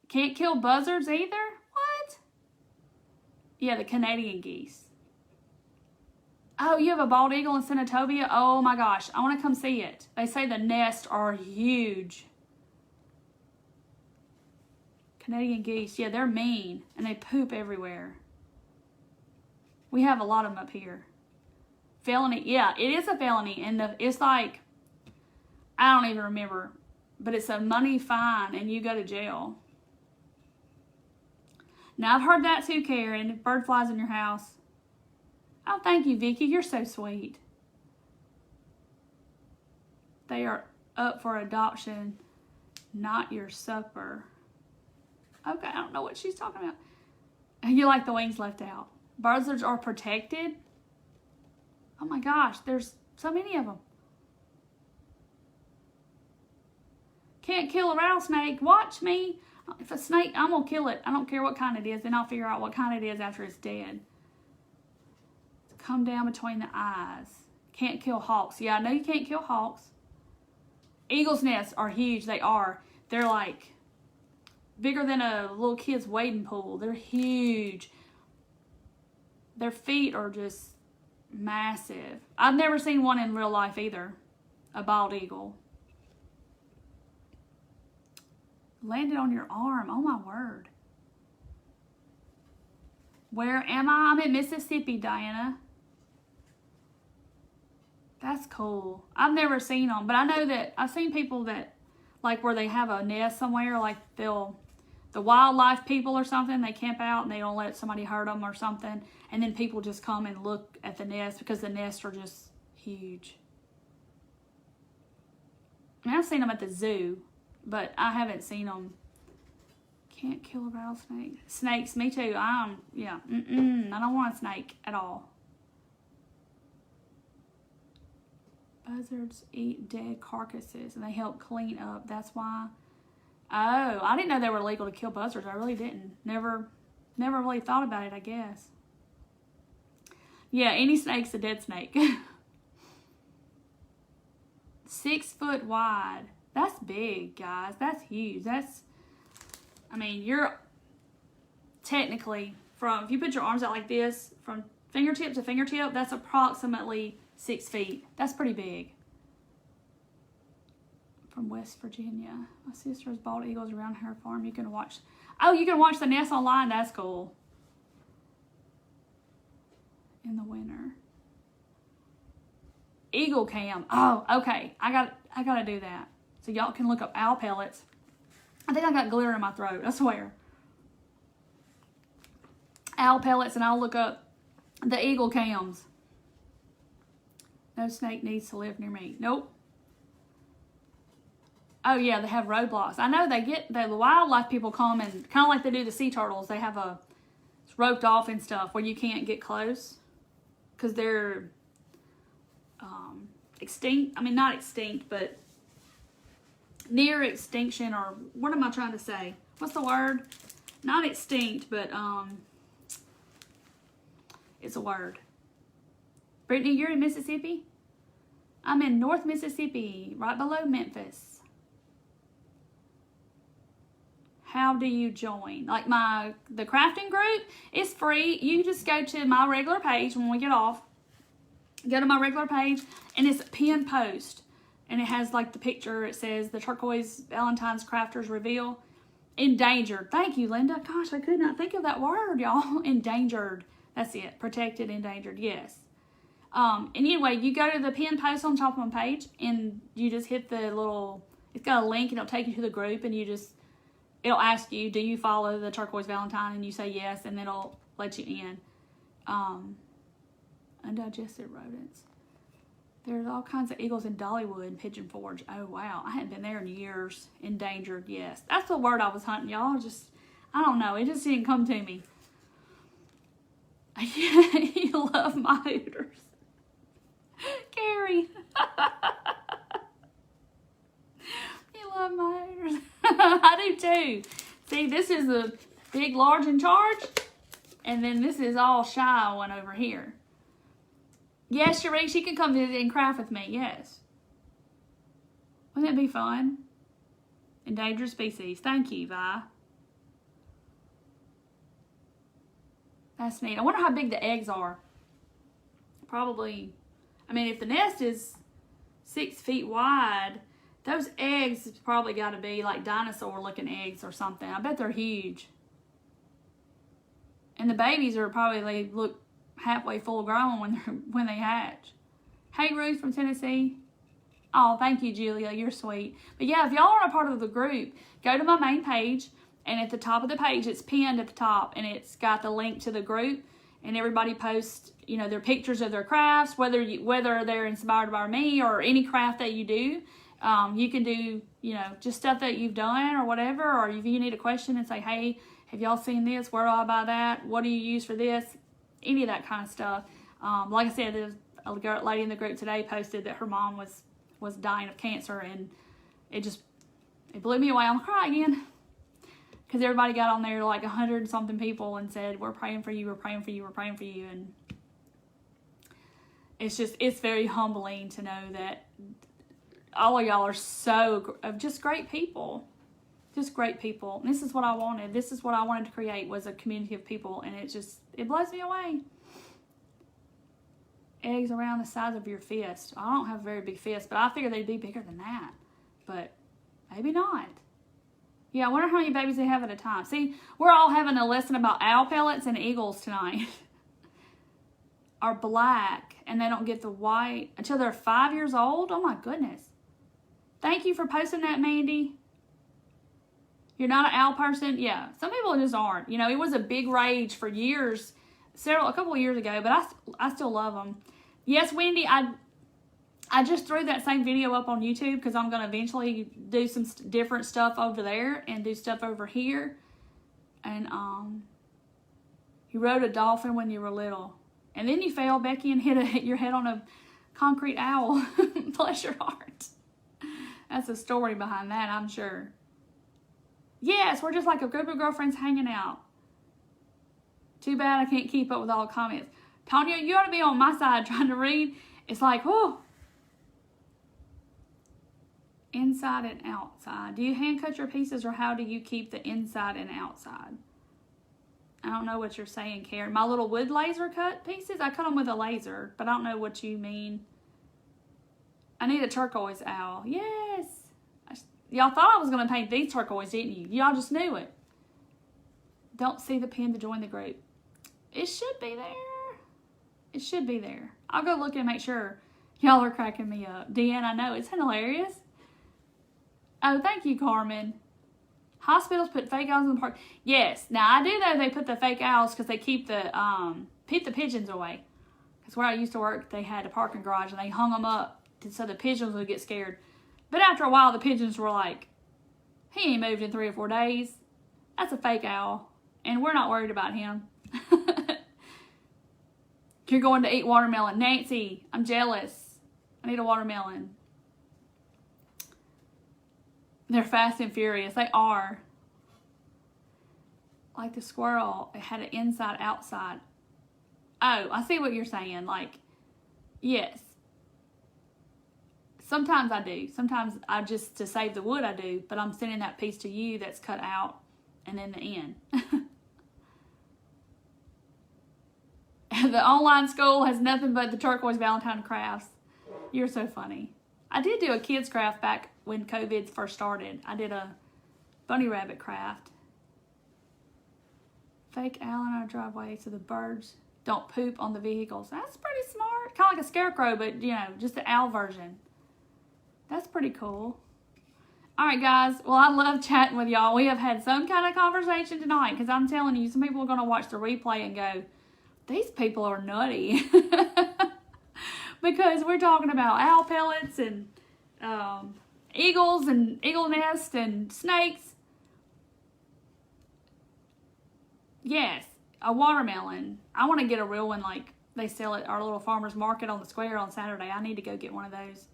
Can't kill buzzards either? What? Yeah, the Canadian geese. Oh, you have a bald eagle in Senatobia? Oh my gosh, I want to come see it. They say the nests are huge. Canadian geese, yeah, they're mean, and they poop everywhere. We have a lot of them up here. Felony, yeah, it is a felony, and it's like, I don't even remember, but it's a money fine, and you go to jail. Now, I've heard that too, Karen. Bird flies in your house. Oh, thank you, Vicky. You're so sweet. They are up for adoption, not your supper. Okay, I don't know what she's talking about. You like the wings left out. Buzzards are protected. Oh my gosh, there's so many of them. Can't kill a rattlesnake. Watch me. If a snake, I'm going to kill it. I don't care what kind it is. Then I'll figure out what kind it is after it's dead. Come down between the eyes. Can't kill hawks. Yeah, I know you can't kill hawks. Eagles' nests are huge. They are. They're like bigger than a little kid's wading pool. They're huge. Their feet are just massive. I've never seen one in real life either. a bald eagle. Landed on your arm. Oh my word. Where am I? I'm in Mississippi, Diana. That's cool. I've never seen them, but I know that I've seen people that, like, where they have a nest somewhere, like the wildlife people or something, they camp out and they don't let somebody hurt them or something, and then people just come and look at the nest because the nests are just huge. I mean, I've seen them at the zoo, but I haven't seen them. Can't kill a rattlesnake. Snakes, me too. I don't want a snake at all. Buzzards eat dead carcasses and they help clean up. That's why. Oh, I didn't know they were illegal to kill buzzards. I really didn't. Never really thought about it, I guess. Yeah, any snake's a dead snake. 6 foot wide. That's big, guys. That's huge. I mean, you're technically if you put your arms out like this, from fingertip to fingertip, that's approximately 6 feet. That's pretty big. From West Virginia. My sister's bald eagles around her farm. You can watch the nest online. That's cool. In the winter. Eagle cam. Oh, okay. I gotta do that. So y'all can look up owl pellets. I think I got glitter in my throat, I swear. Owl pellets, and I'll look up the eagle cams. No snake needs to live near me. Nope. Oh yeah, they have roadblocks. I know the wildlife people come and kind of like they do the sea turtles. They have it's roped off and stuff where you can't get close because they're extinct. I mean, not extinct, but near extinction, or what am I trying to say? What's the word? Not extinct, but it's a word. Brittany, you're in Mississippi? I'm in North Mississippi, right below Memphis. How do you join? Like the crafting group is free. You just go to my regular page when we get off. Go to my regular page, and it's a pinned post. And it has like the picture. It says the Turquoise Valentine's Crafters Reveal. Endangered. Thank you, Linda. Gosh, I could not think of that word, y'all. Endangered. That's it. Protected, endangered. Yes. And anyway, you go to the pinned post on top of my page, and you just hit the little, it's got a link, and it'll take you to the group, and it'll ask you, do you follow the Turquoise Valentine? And you say yes, and it'll let you in. Undigested rodents. There's all kinds of eagles in Dollywood and Pigeon Forge. Oh, wow. I hadn't been there in years. Endangered, yes. That's the word I was hunting, y'all. I don't know. It just didn't come to me. You love my Hooters. Carrie. You love my Hooters. I do too. See, this is the big, large, in charge. And then this is all shy one over here. Yes, Cherie, she can come visit and craft with me. Yes. Wouldn't that be fun? Endangered species. Thank you, Vi. That's neat. I wonder how big the eggs are. Probably, I mean, if the nest is 6 feet wide, those eggs probably got to be like dinosaur-looking eggs or something. I bet they're huge. And the babies are probably look halfway full grown when they hatch. Hey, Ruth from Tennessee. Oh, thank you, Julia. You're sweet. But yeah, if y'all are a part of the group, go to my main page, and at the top of the page, it's pinned at the top, and it's got the link to the group, and everybody posts, their pictures of their crafts, whether they're inspired by me or any craft that you do. You can do, just stuff that you've done or whatever, or if you need a question and say, hey, have y'all seen this? Where do I buy that? What do you use for this? Any of that kind of stuff. Like I said, there's a lady in the group today posted that her mom was dying of cancer, and it blew me away. I'm crying again. Because everybody got on there, like 100 something people, and said, we're praying for you, we're praying for you, we're praying for you. And it's very humbling to know that all of y'all are just great people. Just great people. And this is what I wanted. This is what I wanted to create, was a community of people. And it blows me away. eggs around the size of your fist. I don't have a very big fist, but I figured they'd be bigger than that. But maybe not. Yeah, I wonder how many babies they have at a time. See, we're all having a lesson about owl pellets and eagles tonight. Are black, and they don't get the white until they're 5 years old. Oh my goodness. Thank you for posting that, Mandy. You're not an owl person? Yeah, some people just aren't. You know, it was a big rage for years, a couple of years ago, but I still love them. Yes, Wendy, I just threw that same video up on YouTube because I'm going to eventually do some different stuff over there and do stuff over here. And you rode a dolphin when you were little. And then you fell, Becky, and hit your head on a concrete owl. Bless your heart. That's a story behind that, I'm sure. Yes, we're just like a group of girlfriends hanging out. Too bad I can't keep up with all the comments. Tanya, you ought to be on my side trying to read. It's like, whoo. Inside and outside. Do you hand cut your pieces, or how do you keep the inside and outside? I don't know what you're saying, Karen. My little wood laser cut pieces, I cut them with a laser, but I don't know what you mean. I need a turquoise owl. Yes. Y'all thought I was going to paint these turquoise, didn't you? Y'all just knew it. Don't see the pin to join the group. It should be there. It should be there. I'll go look and make sure. Y'all are cracking me up. Deanne, I know. It's hilarious. Oh, thank you, Carmen. Hospitals put fake owls in the park. Yes. Now, I do know they put the fake owls because they keep the pigeons away. Because where I used to work, they had a parking garage and they hung them up so the pigeons would get scared. But after a while, the pigeons were like, he ain't moved in 3 or 4 days. That's a fake owl. And we're not worried about him. You're going to eat watermelon. Nancy, I'm jealous. I need a watermelon. They're fast and furious. They are. Like the squirrel, it had an inside, outside. Oh, I see what you're saying. Like, yes. Sometimes I do. Sometimes I just, to save the wood, I do. But I'm sending that piece to you that's cut out and then the end. The online school has nothing but the turquoise Valentine crafts. You're so funny. I did do a kids craft back when COVID first started. I did a bunny rabbit craft. Fake owl in our driveway so the birds don't poop on the vehicles. That's pretty smart. Kind of like a scarecrow, but, you know, just the owl version. That's pretty cool. All right, guys. Well, I love chatting with y'all. We have had some kind of conversation tonight because I'm telling you, some people are going to watch the replay and go, these people are nutty. Because we're talking about owl pellets and eagles and eagle nest and snakes. Yes, a watermelon. I want to get a real one like they sell at our little farmer's market on the square on Saturday. I need to go get one of those.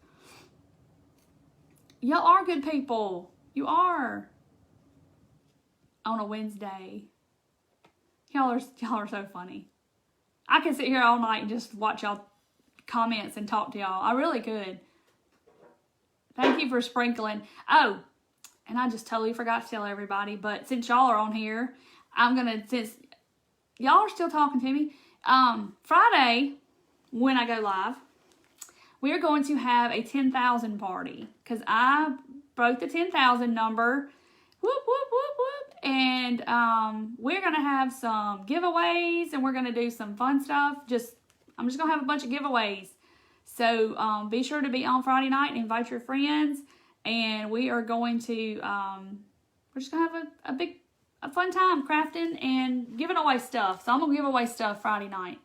Y'all are good people. You are. On a Wednesday. Y'all are so funny. I could sit here all night and just watch y'all comments and talk to y'all. I really could. Thank you for sprinkling. Oh, and I just totally forgot to tell everybody, but since y'all are on here, since y'all are still talking to me, Friday, when I go live, we are going to have a 10,000 party because I broke the 10,000 number. Whoop, whoop, whoop, whoop. And we're going to have some giveaways and we're going to do some fun stuff. I'm just going to have a bunch of giveaways. So be sure to be on Friday night and invite your friends. And we are going to, we're just going to have a fun time crafting and giving away stuff. So I'm going to give away stuff Friday night.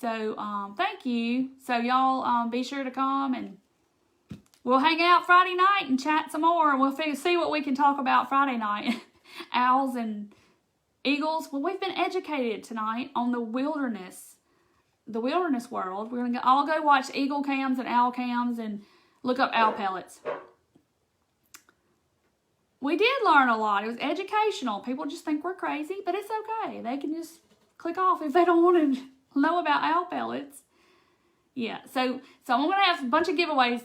So thank you. So y'all be sure to come and we'll hang out Friday night and chat some more. And we'll see what we can talk about Friday night. Owls and eagles. Well, we've been educated tonight on the wilderness world. We're going to all go watch eagle cams and owl cams and look up owl pellets. We did learn a lot. It was educational. People just think we're crazy, but it's okay. They can just click off if they don't want to know about owl pellets. Yeah, so I'm going to have a bunch of giveaways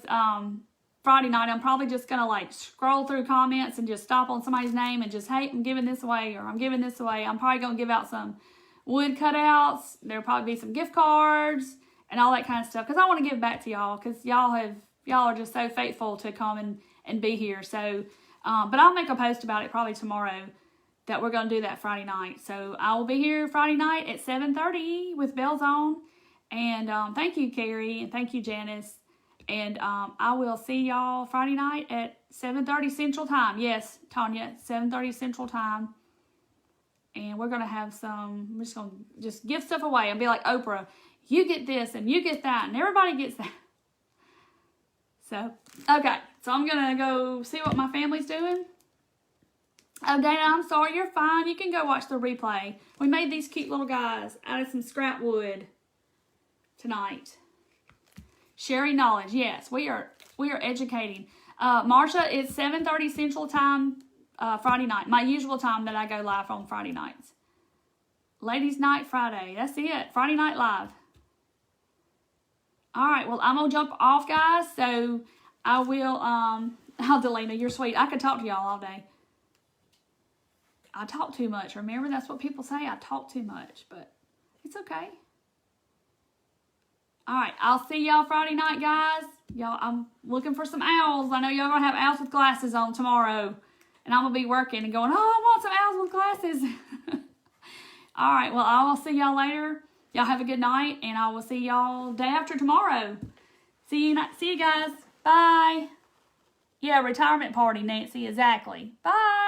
Friday night. I'm probably just going to like scroll through comments and just stop on somebody's name and just, hey, I'm giving this away or I'm giving this away. I'm probably going to give out some wood cutouts. There'll probably be some gift cards and all that kind of stuff. Because I want to give back to y'all. Because y'all are just so faithful to come and be here. So, but I'll make a post about it probably tomorrow that we're going to do that Friday night. So I will be here Friday night at 7:30 with bells on. And thank you, Carrie, and thank you, Janice. And I will see y'all Friday night at 7:30 Central Time. Yes, Tanya, 7:30 Central Time. And we're going to have we're just going to just give stuff away and be like Oprah. You get this and you get that and everybody gets that. So, okay. So I'm going to go see what my family's doing. Oh, Dana, I'm sorry. You're fine. You can go watch the replay. We made these cute little guys out of some scrap wood tonight. Sharing knowledge. Yes, we are educating. Marsha, it's 7:30 Central Time Friday night. My usual time that I go live on Friday nights. Ladies Night Friday. That's it. Friday Night Live. All right. Well, I'm going to jump off, guys. So I will, Delina, you're sweet. I could talk to y'all all day. I talk too much. Remember, that's what people say. I talk too much, but it's okay. All right, I'll see y'all Friday night, guys. Y'all, I'm looking for some owls. I know y'all gonna have owls with glasses on tomorrow, and I'm gonna be working and going, oh, I want some owls with glasses. All right, well, I will see y'all later. Y'all have a good night, and I will see y'all day after tomorrow. See you guys. Bye. Yeah, retirement party, Nancy. Exactly. Bye.